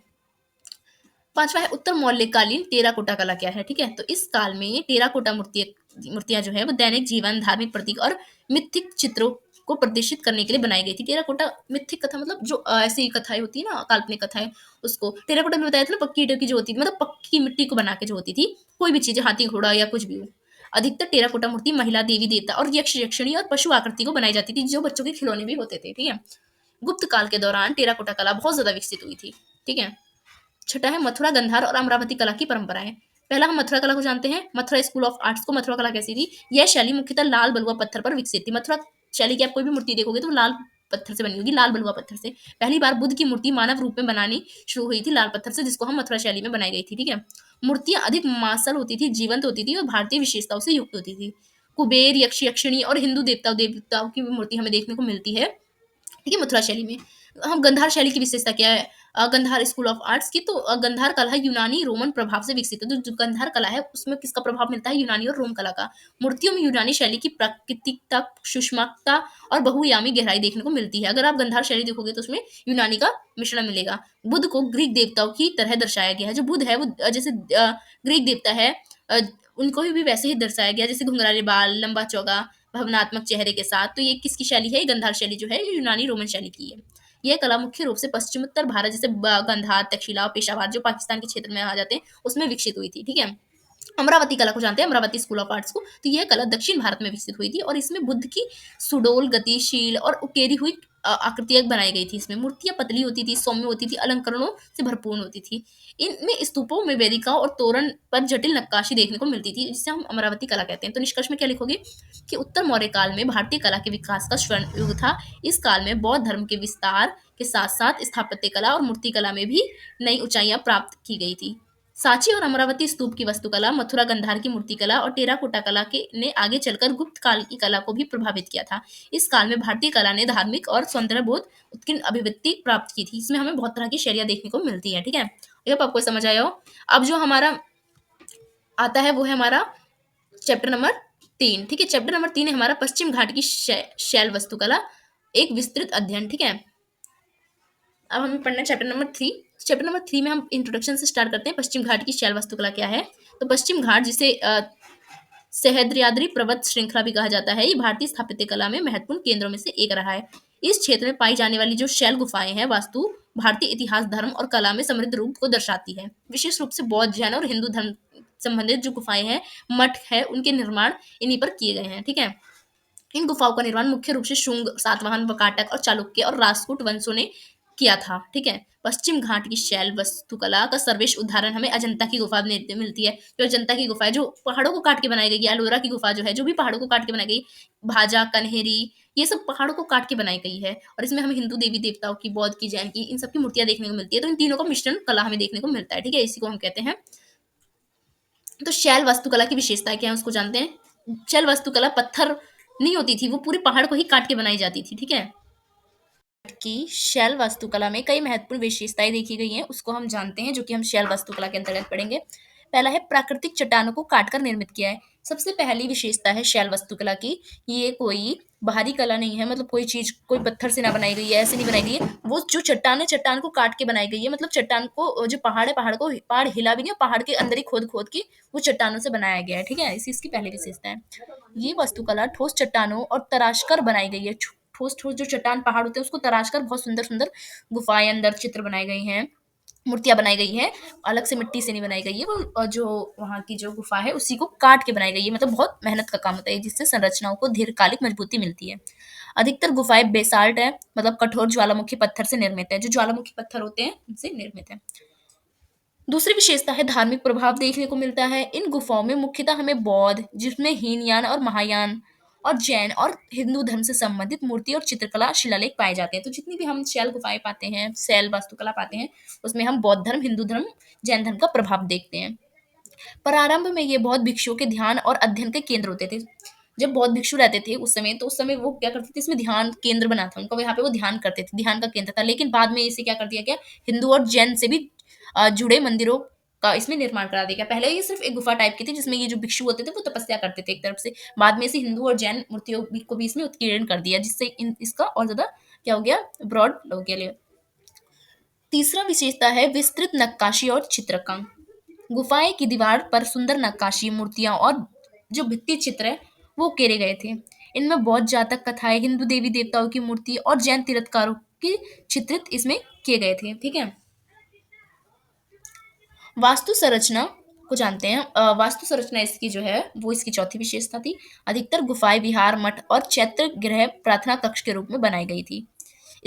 पांचवा है उत्तर मौर्यकालीन टेराकोटा कला क्या है। ठीक है, तो इस काल में टेराकोटा मूर्तियां जो है वो दैनिक जीवन, धार्मिक प्रतीक और मिथिक चित्रों को प्रदर्शित करने के लिए बनाई गई थी। टेराकोटा मिथिक कथा मतलब जो ऐसी कथाएं होती है ना, काल्पनिक कथाएं, उसको टेराकोटा में बताया था ना, पक्की ईंटों की जो होती थी, मतलब पक्की मिट्टी को बना के जो होती थी, कोई भी चीज, हाथी घोड़ा या कुछ भी हो। अधिकतर टेराकोटा मूर्ति महिला, देवी देवता और यक्ष यक्षिणी और पशु आकृति को बनाई जाती थी, जो बच्चों के खिलौने भी होते थे। ठीक है, गुप्त काल के दौरान टेराकोटा कला बहुत ज्यादा विकसित हुई थी। ठीक है, छठा है मथुरा, गंधार और अमरावती कला की परंपराएं। पहला हम मथुरा कला को जानते हैं। मथुरा स्कूल ऑफ आर्ट्स को मथुरा कला कैसी थी, यह शैली मुख्यतः लाल बलुआ पत्थर पर विकसित थी। मथुरा शैली की आप कोई भी मूर्ति देखोगे तो लाल पत्थर से बनी होगी, लाल बलुआ पत्थर से। पहली बार बुद्ध की मूर्ति मानव रूप में बनानी शुरू हुई थी लाल पत्थर से, जिसको हम मथुरा शैली में बनाई गई थी। ठीक है, मूर्तियां अधिक मार्शल होती थी, जीवंत होती थी और भारतीय विशेषताओं से युक्त होती थी। कुबेर, यक्ष यक्षिणी और हिंदू देवताओं की भी मूर्ति हमें देखने को मिलती है। ठीक है, मथुरा शैली में। हम गंधार शैली की विशेषता क्या है, गंधार स्कूल ऑफ आर्ट्स की, तो गंधार कला यूनानी रोमन प्रभाव से विकसित है। तो जो गंधार कला है उसमें किसका प्रभाव मिलता है, यूनानी और रोम कला का। मूर्तियों में यूनानी शैली की प्राकृतिकता, सूक्ष्मता और बहुआयामी गहराई देखने को मिलती है। अगर आप गंधार शैली देखोगे तो उसमें यूनानी का मिश्रण मिलेगा। बुद्ध को ग्रीक देवताओं की तरह दर्शाया गया है। जो बुद्ध है वो जैसे ग्रीक देवता है, अ, उनको भी वैसे ही दर्शाया गया, जैसे घुंघराले बाल, लंबा चौगा, भावनात्मक चेहरे के साथ। तो ये किसकी शैली है, गंधार शैली जो है ये यूनानी रोमन शैली की है। यह कला मुख्य रूप से पश्चिमोत्तर भारत, जैसे गंधार, तक्षशिला और पेशावर जो पाकिस्तान के क्षेत्र में आ जाते हैं, उसमें विकसित हुई थी। ठीक है, अमरावती कला को जानते हैं, अमरावती स्कूल ऑफ आर्ट्स को। तो यह कला दक्षिण भारत में विकसित हुई थी और इसमें बुद्ध की सुडौल, गतिशील और उकेरी हुई आकृतियां बनाई गई थी। इसमें मूर्तियां पतली होती थी, सौम्य होती थी, अलंकरणों से भरपूर होती थी। इनमें स्तूपों में वेदिका और तोरण पर जटिल नक्काशी देखने को मिलती थी, जिसे हम अमरावती कला कहते हैं। तो निष्कर्ष में क्या लिखोगे कि उत्तर मौर्य काल में भारतीय कला के विकास का स्वर्ण युग था। इस काल में बौद्ध धर्म के विस्तार के साथ साथ स्थापत्य कला और मूर्ति कला में भी नई ऊंचाइयां प्राप्त की गई थी। सांची और अमरावती स्तूप की वास्तुकला, मथुरा गंधार की मूर्तिकला और टेराकोटा कला के ने आगे चलकर गुप्त काल की कला को भी प्रभावित किया था। इस काल में भारतीय कला ने धार्मिक और सौंदर्यबोध उत्कीर्ण अभिव्यक्ति प्राप्त की थी। इसमें हमें बहुत तरह की शैलियाँ देखने को मिलती है, ठीक है? आई होप आपको समझ आया हो। अब जो हमारा आता है वो है हमारा चैप्टर नंबर 3, ठीक है? चैप्टर नंबर 3 है हमारा पश्चिम घाट की शैल वास्तुकला, एक विस्तृत अध्ययन, ठीक है? अब हमें पढ़ना है चैप्टर नंबर 3। चैप्टर नंबर 3 में हम इंट्रोडक्शन से स्टार्ट करते हैं। पश्चिम घाट की शैल वास्तुकला क्या है? तो पश्चिम घाट, जिसे सह्याद्री पर्वत श्रृंखला भी कहा जाता है, ये भारतीय स्थापत्य कला में महत्वपूर्ण केंद्रों में से एक रहा है। इस क्षेत्र में पाई जाने वाली जो शैल गुफाएं हैं, वास्तु भारतीय इतिहास, धर्म और कला में समृद्ध रूप को दर्शाती है। विशेष रूप से बौद्ध, जैन और हिंदू धर्म संबंधित जो गुफाएं हैं, मठ है, उनके निर्माण इन्हीं पर किए गए हैं, ठीक है? इन गुफाओं का निर्माण मुख्य रूप से शुंग, सातवाहन, वाकाटक और चालुक्य और राष्ट्रकूट वंशों ने किया था, ठीक है? पश्चिम घाट की शैल वास्तुकला का सर्वश्रेष्ठ उदाहरण हमें अजंता की गुफा में मिलती है। जो अजंता की गुफा है, जो पहाड़ों को काट के बनाई गई है, एलोरा की गुफा जो है, जो भी पहाड़ों को काट के बनाई गई, भाजा, कन्हेरी, ये सब पहाड़ों को काट के बनाई गई है। और इसमें हमें हिंदू देवी देवताओं की, बौद्ध की, जैन की, इन सबकी मूर्तियां देखने को मिलती है। तो इन तीनों का मिश्रण कला हमें देखने को मिलता है, ठीक है? इसी को हम कहते हैं। तो शैल वास्तुकला की विशेषताएं क्या है उसको जानते हैं। शैल वास्तुकला पत्थर नहीं होती थी, वो पूरे पहाड़ को ही काट के बनाई जाती थी, ठीक है? की शैल वास्तुकला में कई महत्वपूर्ण विशेषताएं देखी गई हैं, उसको हम जानते हैं, जो कि हम शैल वास्तुकला के अंतर्गत पढ़ेंगे। पहला है प्राकृतिक चट्टानों को काटकर निर्मित किया है। सबसे पहली विशेषता है शैल वास्तुकला की, ये कोई बाहरी कला नहीं है, मतलब कोई चीज कोई पत्थर से ना बनाई गई है, ऐसे नहीं बनाई गई है। वो जो चट्टान है, चट्टान को काट के बनाई गई है, मतलब चट्टान को, जो पहाड़ है, पहाड़ को पहाड़ हिला भी नहीं, पहाड़ के अंदर ही खोद खोद के वो चट्टानों से बनाया गया है, ठीक है? इसी इसकी पहली विशेषता है। ये वास्तुकला ठोस चट्टानों और तराश कर बनाई गई है। ठोस ठोस जो चट्टान पहाड़ होते हैं, उसको तराश कर बहुत सुंदर सुंदर गुफाएं, अंदर चित्र बनाए गई हैं, मूर्तियां बनाई गई है। अलग से मिट्टी से नहीं बनाई गई है वो, जो वहाँ की जो गुफा है उसी को काट के बनाई गई है। मतलब बहुत मेहनत का काम होता है, जिससे संरचनाओं को दीर्घकालिक मजबूती मिलती है। अधिकतर गुफाएं बेसाल्ट है, मतलब कठोर ज्वालामुखी पत्थर से निर्मित है, जो ज्वालामुखी पत्थर होते हैं उनसे निर्मित है। दूसरी विशेषता है धार्मिक प्रभाव देखने को मिलता है। इन गुफाओं में मुख्यतः हमें बौद्ध, जिसमें हीनयान और महायान, और जैन और हिंदू धर्म से संबंधित मूर्ति और चित्रकला शिलालेख पाए जाते हैं। तो जितनी भी हम शैल गुफाएं पाते हैं, शैल वास्तुकला पाते हैं, उसमें हम बौद्ध धर्म, हिंदू धर्म, जैन धर्म का प्रभाव देखते हैं। प्रारंभ में ये बौद्ध भिक्षुओं के ध्यान और अध्ययन के केंद्र होते थे। जब बौद्ध भिक्षु रहते थे उस समय, तो उस समय वो क्या करते थे, इसमें ध्यान केंद्र बना था उनका, यहाँ पे वो ध्यान करते थे, ध्यान का केंद्र था। लेकिन बाद में इसे क्या कर दिया गया, हिंदू और जैन से भी जुड़े मंदिरों का इसमें निर्माण करा दिया गया। पहले ये सिर्फ एक गुफा टाइप की थी, जिसमें ये जो भिक्षु होते थे वो तपस्या करते थे एक तरफ से। बाद में इसे हिंदू और जैन मूर्तियों को भी इसमें उत्कीर्ण कर दिया, जिससे इसका और ज्यादा क्या हो गया, ब्रॉड हो गया। तीसरा विशेषता है विस्तृत नक्काशी और चित्रकं। गुफाएं की दीवार पर सुंदर नक्काशी, मूर्तियां और जो भित्ति चित्र है वो उकेरे गए थे। इनमें बौद्ध जातक कथाएं, हिंदू देवी देवताओं की मूर्ति और जैन तीर्थकारों की चित्रित इसमें किए गए थे, ठीक है? वास्तु संरचना को जानते हैं। वास्तु संरचना इसकी जो है वो इसकी चौथी विशेषता थी। अधिकतर गुफाएं विहार, मठ और चैत्य गृह, प्रार्थना कक्ष के रूप में बनाई गई थी।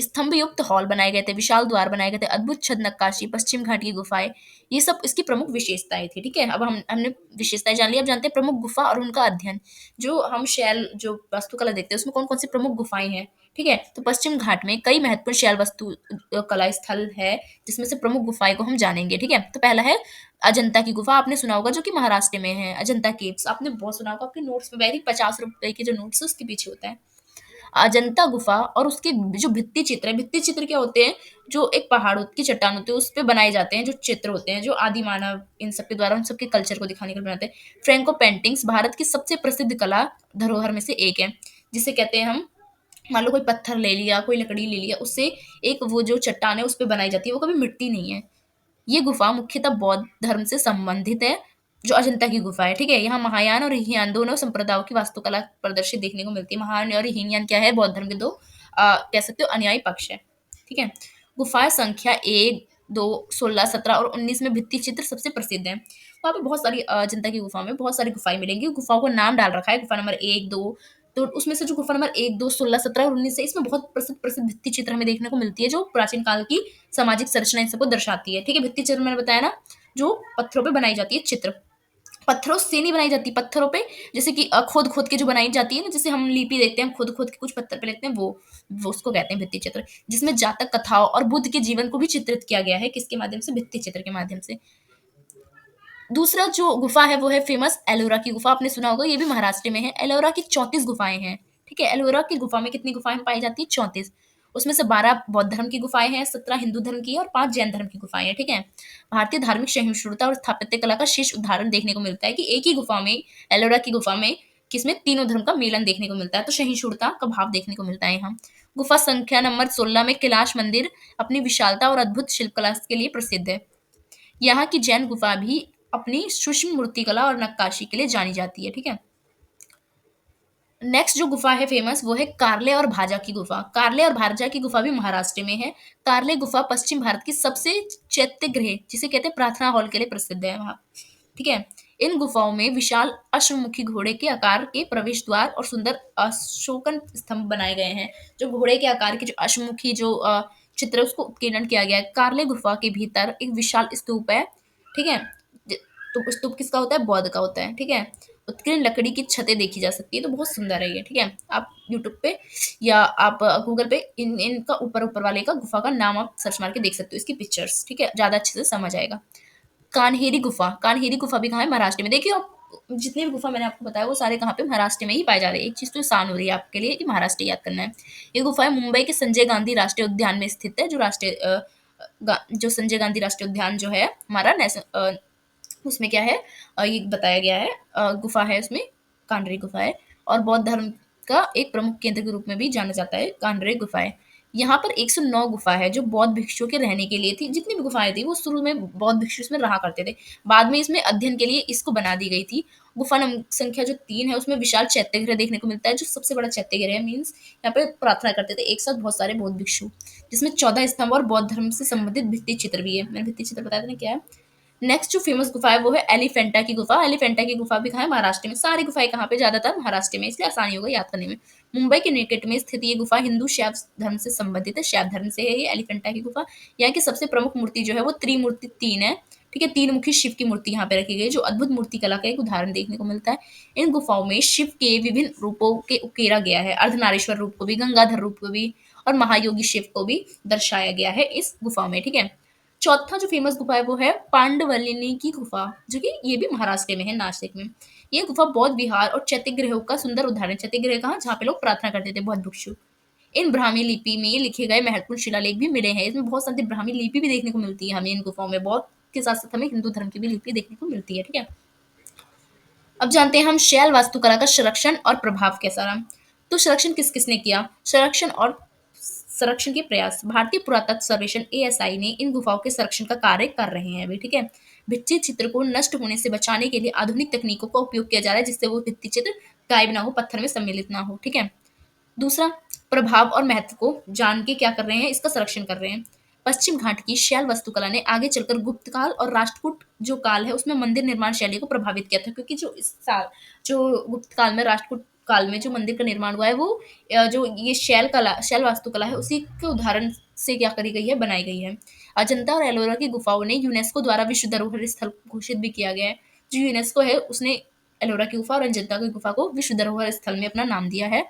स्तंभ युक्त हॉल बनाए गए थे, विशाल द्वार बनाए गए थे, अद्भुत छद नक्काशी, पश्चिम घाट की गुफाएं, ये सब इसकी प्रमुख विशेषताएं थी, ठीक है? अब हमने विशेषताएं जान ली। अब जानते हैं प्रमुख गुफा और उनका अध्ययन। जो हम शैल जो वास्तुकला देखते हैं उसमें कौन कौन सी प्रमुख गुफाएं हैं, ठीक है? तो पश्चिम घाट में कई महत्वपूर्ण शैल वस्तु कला स्थल है, जिसमें से प्रमुख गुफाएं को हम जानेंगे, ठीक है? तो पहला है अजंता की गुफा, आपने सुना होगा, जो कि महाराष्ट्र में है। अजंता केव्स आपने बहुत सुना होगा, आपके नोट्स में वैरी 50 रुपए के जो नोट्स है उसके पीछे होता है। अजंता गुफा और उसके जो भित्ति चित्र है, भित्ति चित्र क्या होते हैं, जो एक पहाड़ की चट्टान होती है उस पे बनाए जाते हैं, जो चित्र होते हैं, जो आदि मानव इन सब के द्वारा उन सबके कल्चर को दिखाने के लिए बनाते हैं। फ्रेंको पेंटिंग्स भारत की सबसे प्रसिद्ध कला धरोहर में से एक है, जिसे कहते हैं हम, मान लो कोई पत्थर ले लिया, कोई लकड़ी ले लिया, उससे एक वो जो चट्टान है उस पे बनाई जाती है, वो कभी मिटती नहीं है। ये गुफा मुख्यतः बौद्ध धर्म से संबंधित है, जो अजंता की गुफा है, ठीक है? यहाँ महायान और हीनयान दोनों संप्रदायों की वास्तुकला प्रदर्शित देखने को मिलती है। महायान और हीनयान क्या है, बौद्ध धर्म के दो कह सकते हो अनुयायी पक्ष है, ठीक है? गुफा संख्या 1, 2, 16, 17 और 19 में भित्ति चित्र सबसे प्रसिद्ध हैं। वहाँ पे बहुत सारी जनता की गुफा में बहुत सारी गुफाएँ मिलेंगी। गुफाओं को नाम डाल रखा है, गुफा नंबर 1, 2, तो उसमें से जो गुफा नंबर 1, 2, 16, 17 और 19 है, इसमें बहुत प्रसिद्ध भित्ति चित्र हमें देखने को मिलती है, जो प्राचीन काल की सामाजिक संरचना इन सबको दर्शाती है। ठीक है? भित्ति चित्र मैंने बताया ना, जो पत्थरों पे बनाई जाती है चित्र। पत्थरों से नहीं बनाई जाती, पत्थरों पे जैसे कि खोद-खोद के जो बनाई जाती है ना, जैसे हम लिपि देखते हैं, खोद-खोद के कुछ पत्थर पे लिखते हैं, वो उसको कहते हैं भित्ति चित्र, जिसमें जातक कथाओं और बुद्ध के जीवन को भी चित्रित किया गया है, किसके माध्यम से? भित्ति चित्र के माध्यम से। दूसरा जो गुफा है वो है फेमस एलोरा की गुफा, आपने सुना होगा, ये भी महाराष्ट्र में है। एलोरा की 34 गुफाएँ हैं, ठीक है? एलोरा की गुफा में कितनी गुफाएँ पाई जाती हैं? 34। उसमें से 12 बौद्ध धर्म की गुफाएँ हैं, 17 हिंदू धर्म की और 5 जैन धर्म की गुफाएँ हैं, ठीक है? भारतीय धार्मिक सहिष्णुता और स्थापत्य कला का शीर्ष उदाहरण देखने को मिलता है कि एक ही गुफा में, एलोरा की गुफा में, किसमें? तीनों धर्म का मेलन देखने को मिलता है, तो सहिष्णुता का भाव देखने को मिलता है यहाँ। गुफा संख्या नंबर 16 में कैलाश मंदिर अपनी विशालता और अद्भुत शिल्पकला के लिए प्रसिद्ध है। यहाँ की जैन गुफा भी अपनी सूक्ष्म मूर्तिकला और नक्काशी के लिए जानी जाती है, ठीक है? नेक्स्ट जो गुफा है फेमस वो है कार्ले और भाजा की गुफा। कार्ले और भाजा की गुफा भी महाराष्ट्र में है। कार्ले गुफा पश्चिम भारत की सबसे चैत्य जिसे कहते हैं प्रार्थना हॉल के लिए प्रसिद्ध है वहाँ, ठीक है? इन गुफाओं में विशाल अश्वमुखी घोड़े के आकार के प्रवेश द्वार और सुंदर अशोकन स्तंभ बनाए गए हैं। जो घोड़े के आकार के जो अश्वमुखी जो चित्र है उसको उत्कीर्णन किया गया है। कार्ले गुफा के भीतर एक विशाल स्तूप है, ठीक है? तो स्तूप किसका होता है? बौद्ध का होता है, ठीक है? उत्कीर्ण लकड़ी की छतें देखी जा सकती है, तो बहुत सुंदर है ये, ठीक है? आप यूट्यूब पे या आप गूगल पे इनका ऊपर ऊपर वाले का गुफा का नाम आप सर्च मार के देख सकते हो, इसकी पिक्चर्स, ठीक है? ज़्यादा अच्छे से समझ आएगा। कान्हेरी गुफा, कान्हेरी गुफा भी कहाँ है? महाराष्ट्र में। देखिए आप, जितनी भी गुफा मैंने आपको बताया वो सारे कहाँ पे? महाराष्ट्र में ही पाए जा रहे हैं। एक चीज़ तो आसान हो रही है आपके लिए कि महाराष्ट्र याद करना है। ये गुफा है मुंबई के संजय गांधी राष्ट्रीय उद्यान में स्थित है, जो जो संजय गांधी राष्ट्रीय उद्यान जो है हमारा उसमें क्या है, ये बताया गया है, गुफा है उसमें, कांडरे गुफा है, और बौद्ध धर्म का एक प्रमुख केंद्र के रूप में भी जाना जाता है कांडरे गुफाएं। यहाँ पर 109 गुफा है जो बौद्ध भिक्षुओं के रहने के लिए थी। जितनी भी गुफाएं थी वो शुरू में बौद्ध भिक्षु इसमें रहा करते थे, बाद में इसमें अध्ययन के लिए इसको बना दी गई थी। गुफा संख्या जो 3 है उसमें विशाल चैत्यगृह देखने को मिलता है, जो सबसे बड़ा चैत्यगृह है, मीन्स यहाँ पे प्रार्थना करते थे एक साथ बहुत सारे बौद्ध भिक्षु, जिसमें 14 स्तंभ और बौद्ध धर्म से संबंधित भित्ति चित्र भी है। मैंने भित्ति चित्र बताया था ना क्या है। नेक्स्ट जो फेमस गुफा है वो है एलिफेंटा की गुफा। एलिफेंटा की गुफा भी कहाँ है? महाराष्ट्र में। सारी गुफाएं कहाँ पे? ज्यादातर महाराष्ट्र में, इसलिए आसानी होगा याद करने में। मुंबई के निकट में स्थित ये गुफा हिंदू शैव धर्म से संबंधित है, शैव धर्म से है ये एलिफेंटा की गुफा। यहाँ की सबसे प्रमुख मूर्ति जो है वो त्रिमूर्ति 3 है, ठीक है? 3 मुखी शिव की मूर्ति यहाँ पे रखी गई है, जो अद्भुत मूर्ति कला का एक उदाहरण देखने को मिलता है। इन गुफाओं में शिव के विभिन्न रूपों के उकेरा गया है, अर्धनारीश्वर रूप को भी, गंगाधर रूप को भी और महायोगी शिव को भी दर्शाया गया है इस गुफा में, ठीक है? चौथा जो फेमस गुफा है वो है पांडवलिनी की गुफा, जो कि ये भी महाराष्ट्र में है, नासिक में। ये गुफा बौद्ध विहार और चैत्यगृहों का सुंदर उदाहरण। चैत्यगृह कहाँ? जहाँ पे लोग प्रार्थना करते थे बौद्ध भिक्षु। इन ब्राह्मी लिपि में लिखे गए महत्वपूर्ण शिलालेख भी मिले हैं। इसमें बहुत सारी ब्राह्मी लिपि भी देखने को मिलती है हमें इन गुफाओं में। बौद्ध के साथ साथ हमें हिंदू धर्म की भी लिपि देखने को मिलती है, ठीक है? अब जानते हैं हम शैल वास्तुकला का संरक्षण और प्रभाव कैसा रहा। तो संरक्षण किस किसने किया? संरक्षण के प्रयास भारतीय पुरातत्व सर्वेक्षण एएसआई ने इन गुफाओं के संरक्षण का कार्य कर रहे हैं अभी, ठीक है? भित्ति चित्र को नष्ट होने से बचाने के लिए आधुनिक तकनीकों का उपयोग किया जा रहा है, जिससे वो भित्ति चित्र गायब ना हो, पत्थर में सम्मिलित ना हो, ठीक है? दूसरा, प्रभाव और महत्व को जान के क्या कर रहे हैं? इसका संरक्षण कर रहे हैं। पश्चिम घाट की शैल वास्तुकला ने आगे चलकर गुप्त काल और राष्ट्रकूट जो काल है उसमें मंदिर निर्माण शैली को प्रभावित किया था, क्योंकि जो इस साल जो गुप्त काल में, राष्ट्रकूट काल में जो मंदिर का निर्माण हुआ है वो जो ये शैल वास्तुकला है उसी के उदाहरण से क्या करी गई है? बनाई गई है। अजंता और एलोरा की गुफाओं ने यूनेस्को द्वारा विश्व धरोहर स्थल घोषित भी किया गया है। जो यूनेस्को है उसने एलोरा की गुफा और अजंता की गुफा को विश्व धरोहर स्थल में अपना नाम दिया है।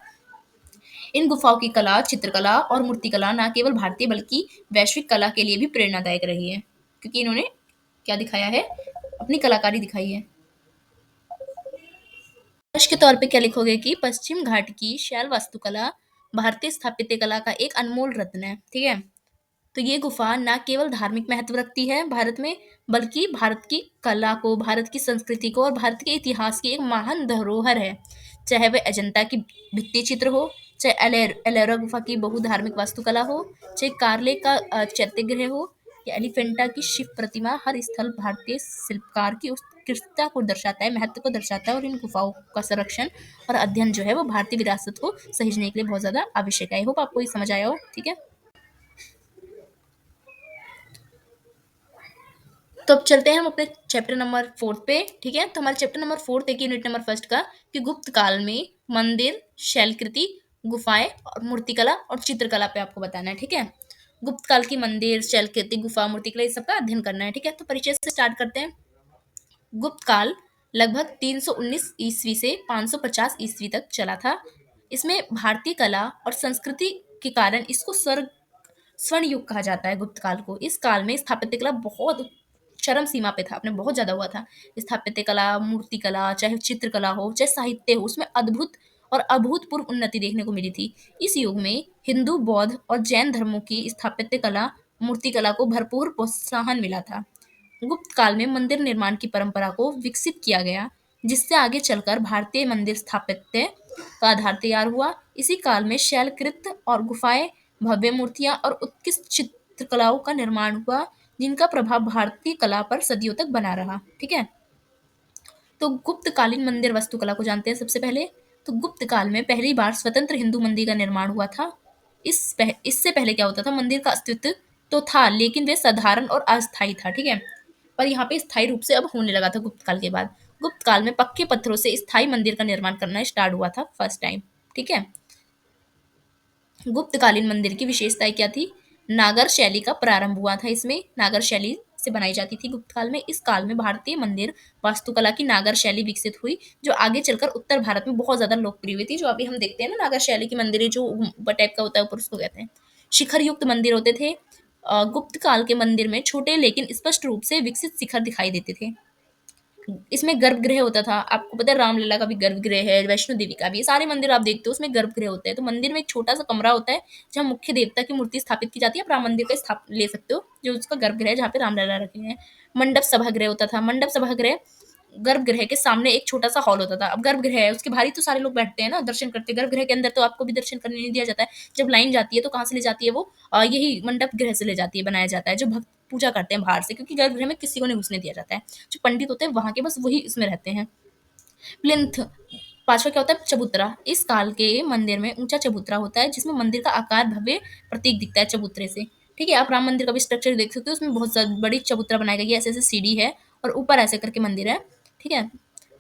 इन गुफाओं की कला, चित्रकला और मूर्तिकला न केवल भारतीय बल्कि वैश्विक कला के लिए भी प्रेरणादायक रही है, क्योंकि इन्होंने क्या दिखाया है? अपनी कलाकारी दिखाई है। निष्कर्ष के तौर पे क्या लिखोगे कि पश्चिम घाट की शैल वास्तुकला भारतीय स्थापत्य कला का एक अनमोल रत्न है, ठीक है? तो ये गुफा न केवल धार्मिक महत्व रखती है भारत में, बल्कि भारत की कला को, भारत की संस्कृति को और भारत के इतिहास की एक महान धरोहर है। चाहे वह अजंता की भित्ति चित्र हो, चाहे एलोरा गुफा की बहुधार्मिक वास्तुकला हो, चाहे कार्ले का चैत्यगृह हो या एलिफेंटा की शिव प्रतिमा, हर स्थल भारतीय शिल्पकार की उत्कृष्टता को दर्शाता है, महत्व को दर्शाता है। और इन गुफाओं का संरक्षण और अध्ययन जो है वो भारतीय विरासत को सहेजने के लिए बहुत ज्यादा आवश्यक है। आई होप आपको ये समझ आया हो, ठीक है? तो अब चलते हैं हम अपने चैप्टर नंबर 4 पे, ठीक है? तो हमारे चैप्टर नंबर 4 देखिए यूनिट नंबर 1 का कि गुप्त काल में मंदिर, शैलकृति, गुफाएँ और मूर्तिकला और चित्रकला पे आपको बताना है, ठीक है? गुप्त काल की मंदिर, शैलकृति, गुफा, मूर्तिकला, इस सब का अध्ययन करना है, ठीक है? तो परिचय से स्टार्ट करते हैं। गुप्त काल लगभग 319 ईस्वी से 550 ईस्वी तक चला था। इसमें भारतीय कला और संस्कृति के कारण इसको स्वर्ण युग कहा जाता है गुप्त काल को। इस काल में स्थापत्य कला बहुत चरम सीमा पे था, अपने बहुत ज़्यादा हुआ था। स्थापत्य कला, मूर्ति कला, चाहे चित्रकला हो, चाहे साहित्य हो, उसमें अद्भुत और अभूतपूर्व उन्नति देखने को मिली थी। इस युग में हिंदू, बौद्ध और जैन धर्मों की स्थापत्य कला, मूर्ति कला को भरपूर प्रोत्साहन मिला था। गुप्त काल में मंदिर निर्माण की परंपरा को विकसित किया गया, जिससे आगे चलकर भारतीय मंदिर स्थापत्य का आधार तैयार हुआ। इसी काल में शैलकृत और गुफाएं, भव्य मूर्तियां और उत्कृष्ट चित्रकलाओं का निर्माण हुआ, जिनका प्रभाव भारतीय कला पर सदियों तक बना रहा। ठीक है? तो गुप्तकालीन मंदिर वास्तुकला को जानते हैं सबसे पहले। तो गुप्त काल में पहली बार स्वतंत्र हिंदू मंदिर का निर्माण हुआ था। इससे पहले क्या होता था, मंदिर का अस्तित्व तो था, लेकिन वे साधारण और अस्थायी था, ठीक है? पर यहाँ पे स्थायी रूप से अब होने लगा था गुप्त काल के बाद। गुप्त काल में पक्के पत्थरों से स्थायी मंदिर का निर्माण करना स्टार्ट हुआ था फर्स्ट टाइम, ठीक है? गुप्तकालीन मंदिर की विशेषताएं क्या थी? नागर शैली का प्रारंभ हुआ था इसमें, नागर शैली से बनाई जाती थी गुप्त काल में। इस काल में भारतीय मंदिर वास्तुकला की नागर शैली विकसित हुई, जो आगे चलकर उत्तर भारत में बहुत ज्यादा लोकप्रिय हुई थी। जो अभी हम देखते हैं ना, नागर शैली की मंदिर जो टाइप का होता है ऊपर, उसको कहते हैं। शिखर युक्त मंदिर होते थे। गुप्त काल के मंदिर में छोटे लेकिन स्पष्ट रूप से विकसित शिखर दिखाई देते थे। इसमें गर्भगृह होता था। आपको पता है रामलला का भी गर्भगृह है, वैष्णो देवी का भी। ये सारे मंदिर आप देखते हो उसमें गर्भगृह होते हैं। तो मंदिर में एक छोटा सा कमरा होता है जहाँ मुख्य देवता की मूर्ति स्थापित की जाती है। आप राम मंदिर का स्थाप ले सकते हो, जो उसका गर्भगृह है जहाँ पे रामलला रखे हैं। मंडप सभागृह होता था। मंडप सभागृह गर्भगृह के सामने एक छोटा सा हॉल होता था। अब गर्भगृह है, उसके बाहर ही तो सारे लोग बैठते हैं ना, दर्शन करते हैं। गर्भगृह के अंदर तो आपको भी दर्शन करने नहीं दिया जाता है। जब लाइन जाती है तो कहाँ से ले जाती है वो? यही मंडप गृह से ले जाती है, बनाया जाता है, जो भक्त पूजा करते हैं बाहर से, क्योंकि गर्भगृह में किसी को नहीं घुसने दिया जाता है। जो पंडित होते हैं वहां के, बस वही इसमें रहते हैं। प्लिंथ, पांचवा क्या होता है? चबूतरा। इस काल के मंदिर में ऊंचा चबूतरा होता है, जिसमें मंदिर का आकार भव्य प्रतीक दिखता है चबूतरे से। ठीक है? आप राम मंदिर का भी स्ट्रक्चर देख सकते हो, उसमें बहुत बड़ी चबूतरा बनाई गई है, ऐसे ऐसे सीढ़ी है और ऊपर ऐसे करके मंदिर है। ठीक है?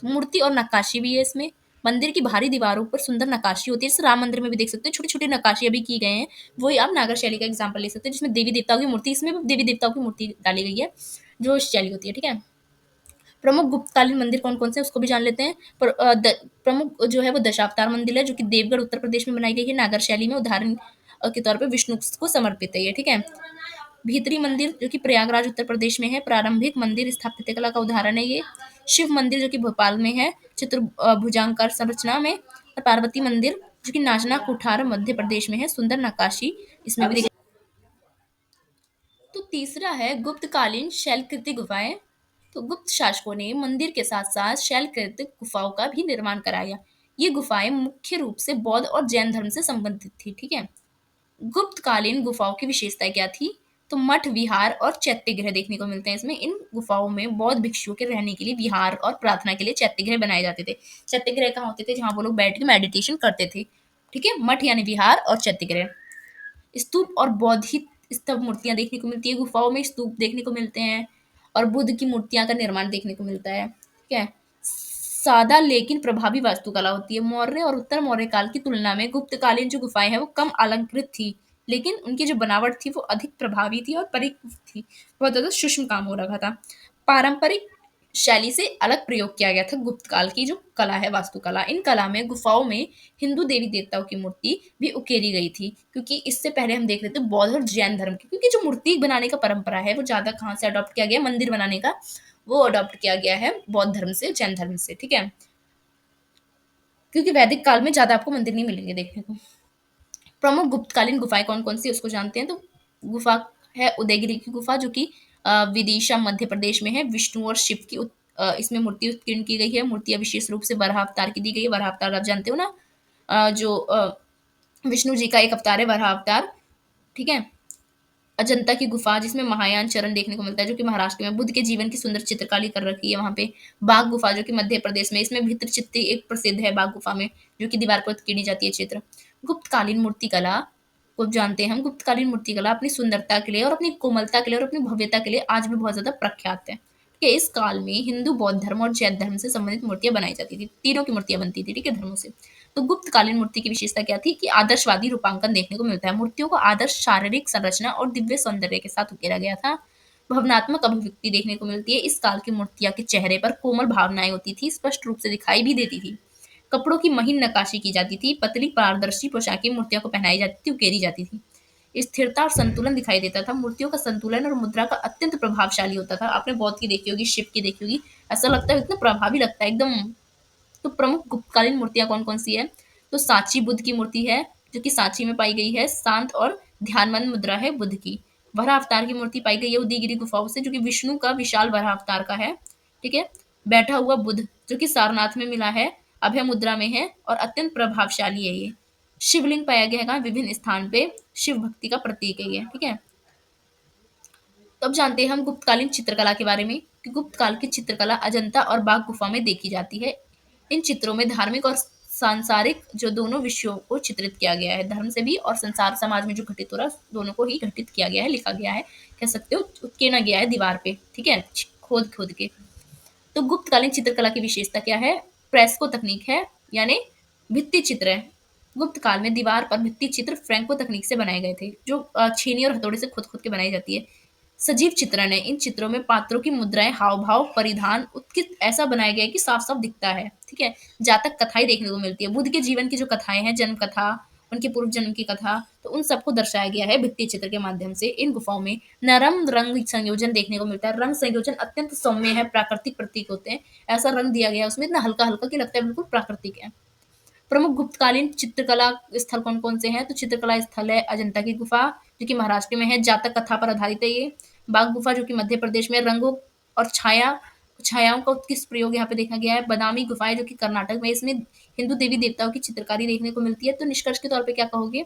मूर्ति और नक्काशी भी है इसमें। मंदिर की बाहरी दीवारों पर सुंदर नक्काशी होती है, जैसे राम मंदिर में भी देख सकते हो छोटी छोटी नक्काशी अभी की गए हैं। वही आप नागर शैली का एग्जाम्पल ले सकते हैं, जिसमें देवी देवताओं की मूर्ति, इसमें भी देवी देवताओं की मूर्ति डाली गई है, जो शैली होती है। ठीक है? प्रमुख गुप्तकालीन मंदिर कौन कौन से हैं उसको भी जान लेते हैं। प्रमुख जो है वो दशावतार मंदिर है, जो कि देवगढ़ उत्तर प्रदेश में बनाई गई है, नागर शैली में। उदाहरण के तौर पे विष्णु को समर्पित है ये, ठीक है? भीतरी मंदिर जो कि प्रयागराज उत्तर प्रदेश में है, प्रारंभिक मंदिर स्थापत्य कला का उदाहरण है ये। शिव मंदिर जो कि भोपाल में है, भुजांकार संरचना में। और पार्वती मंदिर जो कि नाजना कुठार मध्य प्रदेश में है, सुंदर नक्काशी इसमें भी। तो तीसरा है गुप्तकालीन शैलकृति गुफाएं। तो गुप्त शासकों ने मंदिर के साथ साथ शैलकृत गुफाओं का भी निर्माण कराया। ये गुफाएं मुख्य रूप से बौद्ध और जैन धर्म से संबंधित थी, ठीक है? गुप्तकालीन गुफाओं की विशेषताएं क्या थी? तो मठ, विहार और चैत्य गृह देखने को मिलते हैं इसमें। इन गुफाओं में बौद्ध भिक्षुओं के रहने के लिए विहार और प्रार्थना के लिए चैत्य गृह बनाए जाते थे। चैत्य गृह कहाँ होते थे? जहाँ वो लोग बैठ के मेडिटेशन करते थे। ठीक है? मठ यानी विहार और चैत्य गृह। स्तूप और बौद्धिक स्तंभ मूर्तियां देखने को मिलती है गुफाओं में, स्तूप देखने को मिलते हैं और बुद्ध की मूर्तियां का निर्माण देखने को मिलता है, ठीक है? सादा लेकिन प्रभावी वास्तुकला होती है। मौर्य और उत्तर मौर्य काल की तुलना में गुप्तकालीन जो गुफाएं हैं वो कम अलंकृत थी, लेकिन उनकी जो बनावट थी वो अधिक प्रभावी थी और परिष्कृत थी। बहुत ज्यादा सूक्ष्म काम हो रखा था। पारंपरिक शैली से अलग प्रयोग किया गया था गुप्त काल की जो कला है, वास्तुकला। इन कला में गुफाओं में हिंदू देवी देवताओं की मूर्ति भी उकेरी गई थी, क्योंकि इससे पहले हम देख रहे थे बौद्ध और जैन धर्म की, क्योंकि जो मूर्ति बनाने का परंपरा है वो ज्यादा कहाँ से अडॉप्ट किया गया? मंदिर बनाने का वो अडॉप्ट किया गया है बौद्ध धर्म से, जैन धर्म से, ठीक है? क्योंकि वैदिक काल में ज्यादा आपको मंदिर नहीं मिलेंगे देखने को। प्रमुख गुप्तकालीन गुफाएं कौन कौन सी उसको जानते हैं। तो गुफा है उदयगिरी की गुफा, जो कि विदिशा मध्य प्रदेश में है। विष्णु और शिव की इसमें मूर्ति उत्कीर्ण की गई है। मूर्तियां विशेष रूप से वराह अवतार की दी गई है। वराह अवतार आप जानते हो ना, जो विष्णु जी का एक अवतार है वराह अवतार, ठीक है? अजंता की गुफा, जिसमें महायान चरण देखने को मिलता है, जो कि महाराष्ट्र में। बुद्ध के जीवन की सुंदर चित्रकारी कर रखी है वहां पे। बाघ गुफा जो कि मध्य प्रदेश में, इसमें भित्र चित्ती एक प्रसिद्ध है बाघ गुफा में, जो कि दीवार पर उकेरी जाती है चित्र। गुप्तकालीन मूर्ति कला को जानते हैं हम, गुप्तकालीन मूर्तिकला अपनी सुंदरता के लिए और अपनी कोमलता के लिए और अपनी भव्यता के लिए आज भी बहुत ज़्यादा प्रख्यात है। ठीक है, इस काल में हिंदू, बौद्ध धर्म और जैन धर्म से संबंधित मूर्तियाँ बनाई जाती थी। तीनों की मूर्तियाँ बनती थी, ठीक है, धर्मों से। तो गुप्तकालीन मूर्ति की विशेषता क्या थी कि आदर्शवादी रूपांकन देखने को मिलता है। मूर्तियों को आदर्श शारीरिक संरचना और दिव्य सौंदर्य के साथ उकेरा गया था। भावनात्मक अभिव्यक्ति देखने को मिलती है। इस काल की मूर्तियाँ के चेहरे पर कोमल भावनाएँ होती थी, स्पष्ट रूप से दिखाई भी देती थी। कपड़ों की महीन नक्काशी की जाती थी, पतली पारदर्शी पोशाकें मूर्तियों को पहनाई जाती थी, उकेरी जाती थी। स्थिरता और संतुलन दिखाई देता था। मूर्तियों का संतुलन और मुद्रा का अत्यंत प्रभावशाली होता था। आपने बौद्ध की देखी होगी, शिव की देखी होगी, ऐसा लगता है इतना प्रभावी लगता है एकदम। तो प्रमुख गुप्तकालीन मूर्तियाँ कौन-कौन सी है? तो सांची बुद्ध की मूर्ति है, जो कि सांची में पाई गई है। शांत और ध्यानमंद मुद्रा है बुद्ध की। वराह अवतार की मूर्ति पाई गई है उदयगिरि गुफाओं से, जो कि विष्णु का विशाल वराह अवतार का है। ठीक है? बैठा हुआ बुद्ध, जो कि सारनाथ में मिला है, अभय मुद्रा में है और अत्यंत प्रभावशाली है ये। शिवलिंग पाया गया है कहाँ? विभिन्न स्थान पे। शिव भक्ति का प्रतीक है ये। ठीक है? तो अब जानते हैं हम गुप्तकालीन चित्रकला के बारे में कि गुप्त काल की चित्रकला अजंता और बाघ गुफा में देखी जाती है। इन चित्रों में धार्मिक और सांसारिक जो दोनों विषयों को चित्रित किया गया है, धर्म से भी और संसार समाज में जो घटित हो रहा है दोनों को ही घटित किया गया है, लिखा गया है, कह सकते हो उकेरा गया है दीवार पे। ठीक है, खोद खोद के। तो गुप्तकालीन चित्रकला की विशेषता क्या है? फ्रेस्को तकनीक है, यानी भित्ति चित्र है। गुप्त काल में दीवार पर भित्ति चित्र फ्रेंको तकनीक से बनाए गए थे, जो छेनी और हथौड़े से खुद खुद के बनाई जाती है। सजीव चित्रण है। इन चित्रों में पात्रों की मुद्राएं, हाव भाव, परिधान उत्कृष्ट ऐसा बनाया गया है कि साफ साफ दिखता है। ठीक है, जातक कथाएं देखने को मिलती है। बुद्ध के जीवन की जो कथाएं हैं, जन्म कथा, उनके पूर्व जन्म की कथा, तो उन सबको दर्शाया गया है भित्ति चित्र के माध्यम से। इन गुफाओं में नरम रंग संयोजन देखने को मिलता है। रंग संयोजन अत्यंत सौम्य है, प्राकृतिक प्रतीक होते हैं। ऐसा रंग दिया गया है उसमें, इतना हल्का हल्का कि लगता है बिल्कुल प्राकृतिक है। प्रमुख गुप्तकालीन चित्रकला स्थल कौन-कौन से हैं? तो चित्रकला स्थल है अजंता की गुफा, जो कि महाराष्ट्र में है, जातक कथा पर आधारित है ये। बाघ गुफा, जो कि मध्य प्रदेश में, रंगों और छायाओं का उत्कृष्ट प्रयोग यहाँ पे देखा गया है। बादामी गुफाएँ, जो कि कर्नाटक में, इसमें हिंदू देवी-देवताओं की चित्रकारी देखने को मिलती है। तो निष्कर्ष के तौर पे क्या कहोगे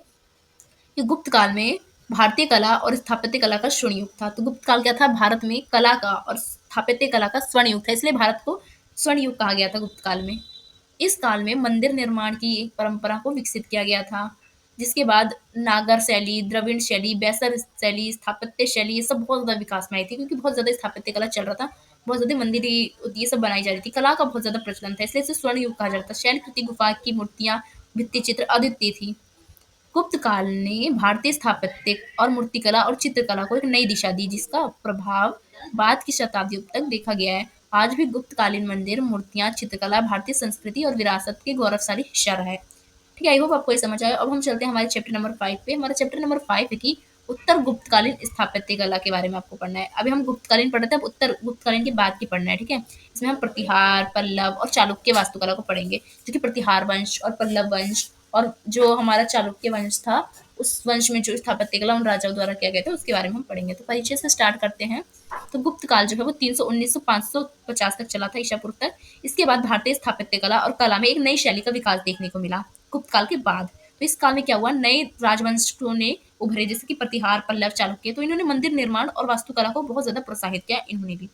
कि गुप्त काल में भारतीय कला और स्थापत्य कला का स्वर्ण युग था। तो गुप्त काल क्या था? भारत में कला का और स्थापत्य कला का स्वर्ण युग था, इसलिए भारत को स्वर्ण युग कहा गया था गुप्त काल में। इस काल में मंदिर निर्माण की एक परंपरा को विकसित किया गया था, जिसके बाद नागर शैली, द्रविड़ शैली, बैसर शैली, स्थापत्य शैली, ये सब बहुत ज़्यादा विकास में आई थी, क्योंकि बहुत ज़्यादा स्थापत्य कला चल रहा था। बहुत ज़्यादा मंदिर ये सब बनाई जा रही थी, कला का बहुत ज़्यादा प्रचलन था, इसलिए इसे स्वर्ण युग कहा जाता था। शैलकृति गुफा की मूर्तियाँ, भित्ति चित्र अद्वितीय थी। गुप्त काल ने भारतीय स्थापत्य और मूर्तिकला और चित्रकला को एक नई दिशा दी, जिसका प्रभाव बाद की शताब्दियों तक देखा गया है। आज भी गुप्तकालीन मंदिर, मूर्तियां, चित्रकला भारतीय संस्कृति और विरासत के गौरवशाली हिस्सा रहा है। ठीक है, आई होप आपको ये समझ आया। अब हम चलते हैं हमारे चैप्टर नंबर 5 पे। हमारा चैप्टर नंबर 5 है कि उत्तर गुप्तकालीन स्थापत्य कला के बारे में आपको पढ़ना है। अभी हम गुप्तकालीन पढ़ रहे थे, अब उत्तर गुप्तकालीन के बाद की पढ़ना है। ठीक है, इसमें हम प्रतिहार, पल्लव और चालुक्य वास्तुकला को पढ़ेंगे, जो कि प्रतिहार वंश और पल्लव वंश और जो हमारा चालुक्य वंश था, उस वंश में जो स्थापत्य कला उन राजाओं द्वारा किया गया था उसके बारे में हम पढ़ेंगे। तो परिचय से स्टार्ट करते हैं। तो गुप्त काल जो है वो 319 से 550 तक चला था, ईसा पूर्व तक। इसके बाद भारतीय स्थापत्य कला और कला में एक नई शैली का विकास देखने को मिला गुप्त काल के बाद। तो इस काल में क्या हुआ? नए राजवंशों ने उभरे, जैसे कि प्रतिहार, पल्लव, चालुक्य। तो इन्होंने मंदिर निर्माण और वास्तुकला को बहुत ज्यादा प्रोत्साहित किया इन्होंने भी,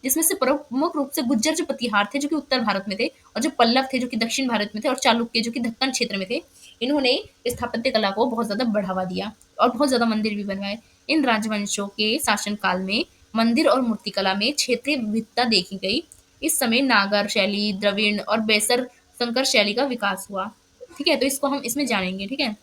जिसमें से प्रमुख रूप से गुज्जर जो प्रतिहार थे, जो कि उत्तर भारत में थे, और जो पल्लव थे, जो कि दक्षिण भारत में थे, और चालुक्य, जो कि दक्कन क्षेत्र में थे, इन्होंने स्थापत्य कला को बहुत ज्यादा बढ़ावा दिया और बहुत ज्यादा मंदिर भी बनवाए। इन राजवंशों के शासनकाल में मंदिर और मूर्तिकला में क्षेत्रीय विविधता देखी गई। इस समय नागर शैली, द्रविड़ और बेसर संकर शैली का विकास हुआ। ठीक है, तो इसको हम इसमें जानेंगे। ठीक है,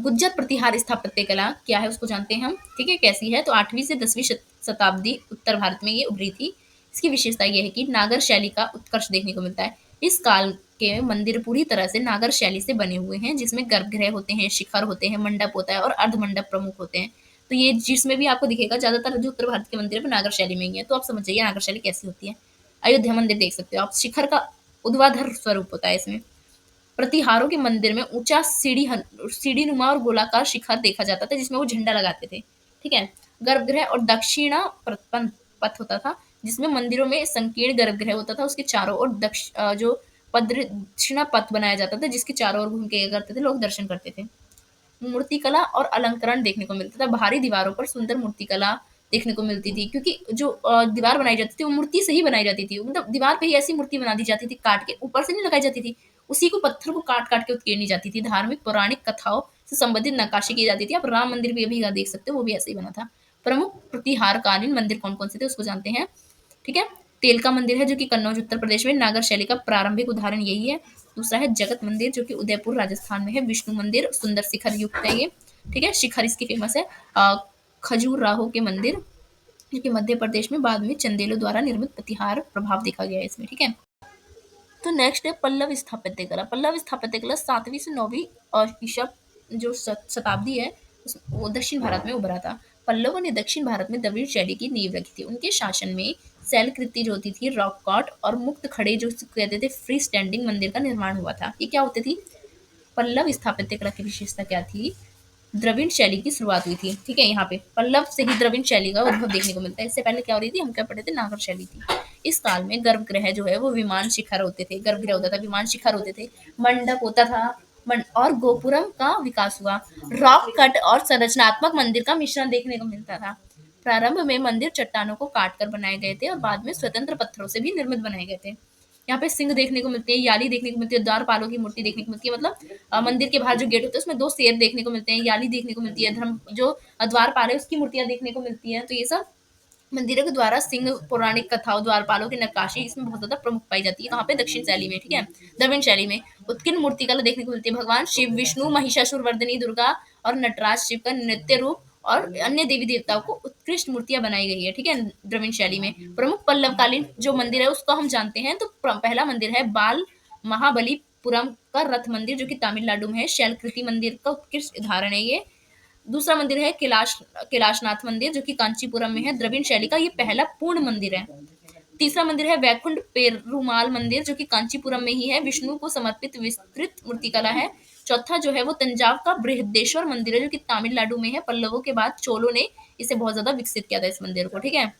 गुज्जर प्रतिहार स्थापत्य कला क्या है उसको जानते हैं हम। ठीक है, कैसी है? तो 8वीं से 10वीं शताब्दी उत्तर भारत में ये उभरी थी। इसकी विशेषता ये है कि नागर शैली का उत्कर्ष देखने को मिलता है। इस काल के मंदिर पूरी तरह से नागर शैली से बने हुए हैं, जिसमें गर्भगृह होते हैं, शिखर होते हैं, मंडप होता है और अर्धमंडप प्रमुख होते हैं। तो ये जिसमें भी आपको दिखेगा, ज्यादातर जो उत्तर भारत के मंदिर है वो नागर शैली में ही है। तो आप समझ जाइए नागर शैली कैसी होती है। अयोध्या मंदिर देख सकते हो आप, शिखर का ऊर्ध्वाधर स्वरूप होता है इसमें। प्रतिहारों के मंदिर में ऊंचा सीढ़ी नुमा और गोलाकार शिखर देखा जाता था, जिसमें वो झंडा लगाते थे। ठीक है, गर्भगृह और दक्षिणा पथ होता था, जिसमें मंदिरों में संकीर्ण गर्भगृह होता था, उसके चारों ओर जो दक्षिणा पथ बनाया जाता था, जिसके चारों ओर घूम के करते थे, लोग दर्शन करते थे। मूर्तिकला और अलंकरण देखने को मिलता था। बाहरी दीवारों पर सुंदर मूर्तिकला देखने को मिलती थी, क्योंकि जो दीवार बनाई जाती थी वो मूर्ति से ही बनाई जाती थी। मतलब दीवार पे ही ऐसी मूर्ति बना दी जाती थी, काट के ऊपर से नहीं लगाई जाती थी, उसी को पत्थर को काट काट के उत्कीर्णी जाती थी। धार्मिक पौराणिक कथाओं से संबंधित नक्काशी की जाती थी। आप राम मंदिर भी अभी देख सकते हो, वो भी ऐसे ही बना था। प्रमुख प्रतिहारकालीन मंदिर कौन कौन से थे उसको जानते हैं। ठीक है, तेलका मंदिर है जो कि कन्नौज उत्तर प्रदेश में, नागर शैली का प्रारंभिक उदाहरण यही है। दूसरा है जगत मंदिर जो कि उदयपुर राजस्थान में है। विष्णु मंदिर सुंदर शिखर युक्त है ये। ठीक है, शिखर इसकी फेमस है। खजूराहो के मंदिर जो कि मध्य प्रदेश में, बाद में चंदेलों द्वारा निर्मित प्रतिहार प्रभाव देखा गया है इसमें। ठीक है, तो नेक्स्ट है पल्लव स्थापत्य कला। पल्लव स्थापत्य कला 7वीं से 9वीं ईसा जो शताब्दी है वो दक्षिण भारत में उभरा था। पल्लवों ने दक्षिण भारत में द्रविड़ शैली की नींव रखी थी। उनके शासन में शैलकृति जो होती थी, रॉक कट और मुक्त खड़े जो कहते थे फ्री स्टैंडिंग मंदिर का निर्माण हुआ था। ये क्या होती थी? पल्लव स्थापत्य कला की विशेषता क्या थी? द्रविड़ शैली की शुरुआत हुई थी। ठीक है, यहाँ पे पल्लव से ही द्रविड़ शैली का उद्भव देखने को मिलता है। इससे पहले क्या हो रही थी, हम क्या पढ़े थे, नागर शैली थी। इस काल में गर्भगृह जो है वो विमान शिखर होते थे, गर्भगृह होता था, विमान शिखर होते थे, मंडप होता था, और गोपुरम का विकास हुआ। रॉक कट और संरचनात्मक मंदिर का मिश्रण देखने को मिलता था। प्रारंभ में मंदिर चट्टानों को काट कर बनाए गए थे और बाद में स्वतंत्र पत्थरों से भी निर्मित बनाए गए थे। यहाँ पे सिंह देखने को मिलते हैं, याली देखने को मिलती है, द्वारपालों की मूर्ति देखने को मिलती है। मतलब मंदिर के बाहर जो गेट होता है उसमें 2 शेर देखने को मिलते हैं, याली देखने को मिलती है, धर्म जो द्वारपाल है उसकी मूर्तियां देखने को मिलती है। तो ये सब मंदिरों के द्वारा सिंह पौराणिक कथाओं, द्वारपालों की नक्काशी इसमें बहुत ज्यादा प्रमुख पाई जाती है। कहाँ पे? दक्षिण शैली में। ठीक है, द्रविड़ शैली में उत्कीर्ण मूर्तिकला देखने को मिलती है। भगवान शिव, विष्णु, महिषासुर वर्धिनी दुर्गा और नटराज शिव का नृत्य रूप और अन्य देवी देवताओं को उत्कृष्ट मूर्तियां बनाई गई है। ठीक है, द्रविड़ शैली में प्रमुख पल्लवकालीन जो मंदिर है उसको हम जानते हैं। तो पहला मंदिर है बाल महाबलीपुरम का रथ मंदिर जो कि तमिलनाडु में है। शैलकृति मंदिर का उत्कृष्ट उदाहरण है ये। दूसरा मंदिर है कैलाशनाथ मंदिर जो कि कांचीपुरम में है। द्रविड़ शैली का ये पहला पूर्ण मंदिर है। तीसरा मंदिर है वैकुंठ पेरुमाल मंदिर जो कि कांचीपुरम में ही है। विष्णु को समर्पित विस्तृत मूर्तिकला है। चौथा जो है वो तंजाव का बृहदेश्वर मंदिर है जो कि तमिलनाडु में है। पल्लवों के बाद चोलों ने इसे बहुत ज्यादा विकसित किया था इस मंदिर को। ठीक है,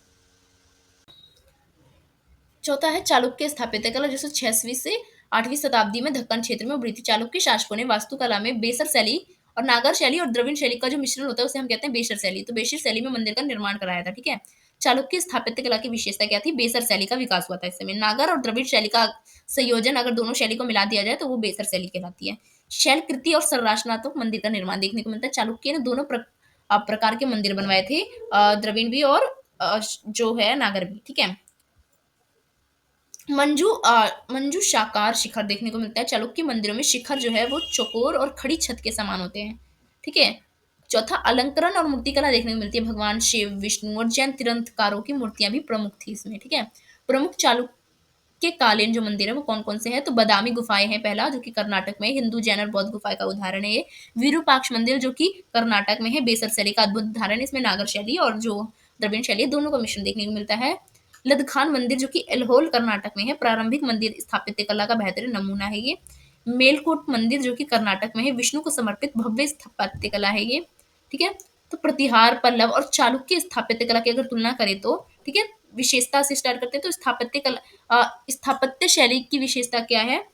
चौथा है चालुक्य स्थापत्य कला जो 6वीं से 8वीं शताब्दी में दक्कन क्षेत्र में उभरी थी। चालुक्य शासकों ने वास्तुकला में बेसर शैली और नागर शैली और द्रविड़ शैली का जो मिश्रण होता है उसे हम कहते हैं बेसर शैली। तो बेसर शैली में मंदिर का निर्माण कराया था। ठीक है, चालुक्य स्थापत्य कला की विशेषता क्या थी? बेसर शैली का विकास हुआ था इस समय। नागर और द्रविड़ शैली का संयोजन, अगर दोनों शैली को मिला दिया जाए तो वो बेसर शैली कहलाती है। शैलकृति और संरचनात्मक मंदिर का निर्माण देखने को मिलता है। चालुक्य ने दोनों प्रकार के मंदिर बनवाए थे, द्रविड़ भी और जो है नागर भी। ठीक है, मंजू शाकार शिखर देखने को मिलता है। चालुक्य मंदिरों में शिखर जो है वो चौकोर और खड़ी छत के समान होते हैं। ठीक है, चौथा अलंकरण और मूर्तिकला देखने को मिलती है। भगवान शिव, विष्णु और जैन तीर्थंकरों की मूर्तियां भी प्रमुख थी इसमें। ठीक है, प्रमुख चालुक्य कालीन जो मंदिर है वो कौन कौन से हैं? तो बादामी गुफाएं हैं पहला जो कि कर्नाटक में है। हिंदू, जैन और बौद्ध गुफाएं का उदाहरण है ये। विरूपाक्ष मंदिर जो कि कर्नाटक में है, बेसर शैली का अद्भुत उदाहरण है। इसमें नागर शैली और जो द्रविड़ शैली दोनों का मिश्रण देखने को मिलता है। लदखान मंदिर जो कि एल्होल कर्नाटक में है, प्रारंभिक मंदिर स्थापत्य कला का बेहतरीन नमूना है ये। मेलकोट मंदिर जो कि कर्नाटक में है, विष्णु को समर्पित भव्य स्थापत्य कला है ये। ठीक है, तो प्रतिहार, पल्लव और चालुक्य स्थापत्य कला की अगर तुलना करें तो ठीक है, विशेषता से स्टार्ट करते हैं। तो स्थापत्य शैली की विशेषता क्या है?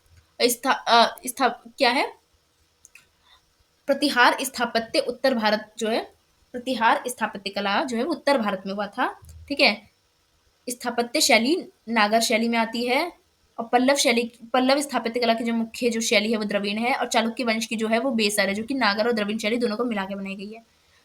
क्या है? प्रतिहार स्थापत्य उत्तर भारत जो है, प्रतिहार स्थापत्य कला जो है वो उत्तर भारत में हुआ था। ठीक है, स्थापत्य शैली नागर शैली में आती है। और पल्लव स्थापत्य कला की जो मुख्य जो शैली है वो द्रविड़ है। और चालुक्य वंश की जो है वो बेसर है जो कि नागर और द्रविड़ शैली दोनों को मिला के बनाई गई है।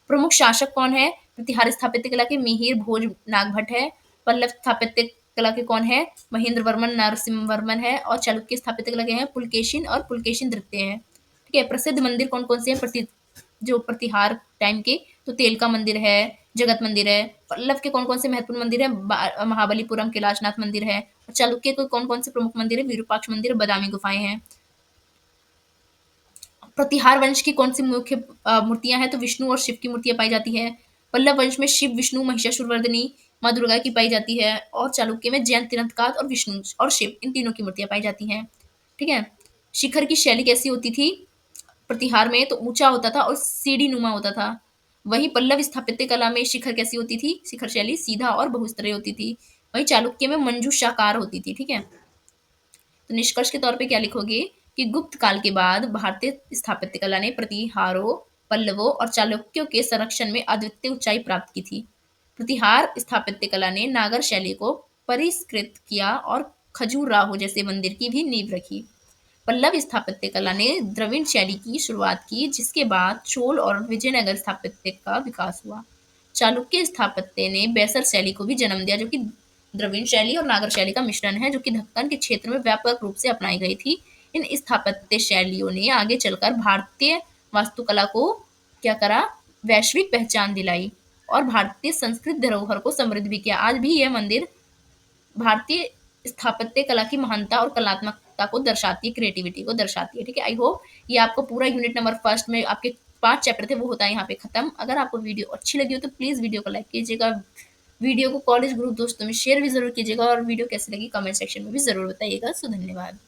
प्रमुख शासक कौन है? प्रतिहार स्थापत्य कला के मिहिर भोज नागभट्ट है। पल्लव स्थापत्य कला के कौन है? महेंद्र वर्मन नरसिम्हा वर्मन है। और चालुक्य स्थापत्य कला के हैं पुलकेशिन और पुलकेशिन द्वितीय है। ठीक है, प्रसिद्ध मंदिर कौन कौन से हैं जो प्रतिहार टाइम के? तो तेलका मंदिर है, जगत मंदिर है। पल्लव के कौन कौन से महत्वपूर्ण मंदिर है? महाबलीपुरम कैलाशनाथ मंदिर है। और चालुक्य के कौन कौन से प्रमुख मंदिर है? विरूपाक्ष मंदिर, बादामी गुफाएं हैं। प्रतिहार वंश की कौन सी मुख्य मूर्तियां हैं? तो विष्णु और शिव की मूर्तियां पाई जाती है। पल्लव वंश में शिव, विष्णु, महिषासुरवर्धिनी, माँ दुर्गा की पाई जाती है। और चालुक्य में जैन तीर्थंकर और विष्णु और शिव इन तीनों की मूर्तियां पाई जाती हैं। ठीक है, शिखर की शैली कैसी होती थी? प्रतिहार में तो ऊंचा होता था और सीढ़ी नुमा होता था। वहीं पल्लव स्थापत्य कला में शिखर कैसी होती थी? शिखर शैली सीधा और बहुस्तरीय होती थी। वहीं चालुक्य में मंजूषाकार होती थी। ठीक है, तो निष्कर्ष के तौर पे क्या लिखोगे कि गुप्त काल के बाद भारतीय स्थापत्य कला ने प्रतिहारों, पल्लवों और चालुक्यों के संरक्षण में अद्वितीय ऊंचाई प्राप्त की थी। प्रतिहार स्थापत्य कला ने नागर शैली को परिष्कृत किया और खजुराहो जैसे मंदिर की भी नींव रखी। पल्लव स्थापत्य कला ने द्रविड़ शैली की शुरुआत की, जिसके बाद चोल और विजयनगर स्थापत्य का विकास हुआ। चालुक्य स्थापत्य ने बैसर शैली को भी जन्म दिया, जो कि द्रविड़ शैली और नागर शैली का मिश्रण है, जो कि दक्कन के क्षेत्र में व्यापक रूप से अपनाई गई थी। इन स्थापत्य शैलियों ने आगे चलकर भारतीय वास्तुकला को क्या करा, वैश्विक पहचान दिलाई और भारतीय संस्कृत धरोहर को समृद्ध भी किया। आज भी यह मंदिर भारतीय स्थापत्य कला की महानता और कलात्मकता को दर्शाती है, क्रिएटिविटी को दर्शाती है। ठीक है, आई होप ये आपको पूरा यूनिट नंबर फर्स्ट में आपके 5 चैप्टर थे वो होता है यहाँ पे खत्म। अगर आपको वीडियो अच्छी लगी हो तो प्लीज वीडियो को लाइक कीजिएगा, वीडियो को कॉलेज ग्रुप दोस्तों में शेयर भी जरूर कीजिएगा और वीडियो कैसी लगी कमेंट सेक्शन में भी जरूर बताइएगा। सो धन्यवाद।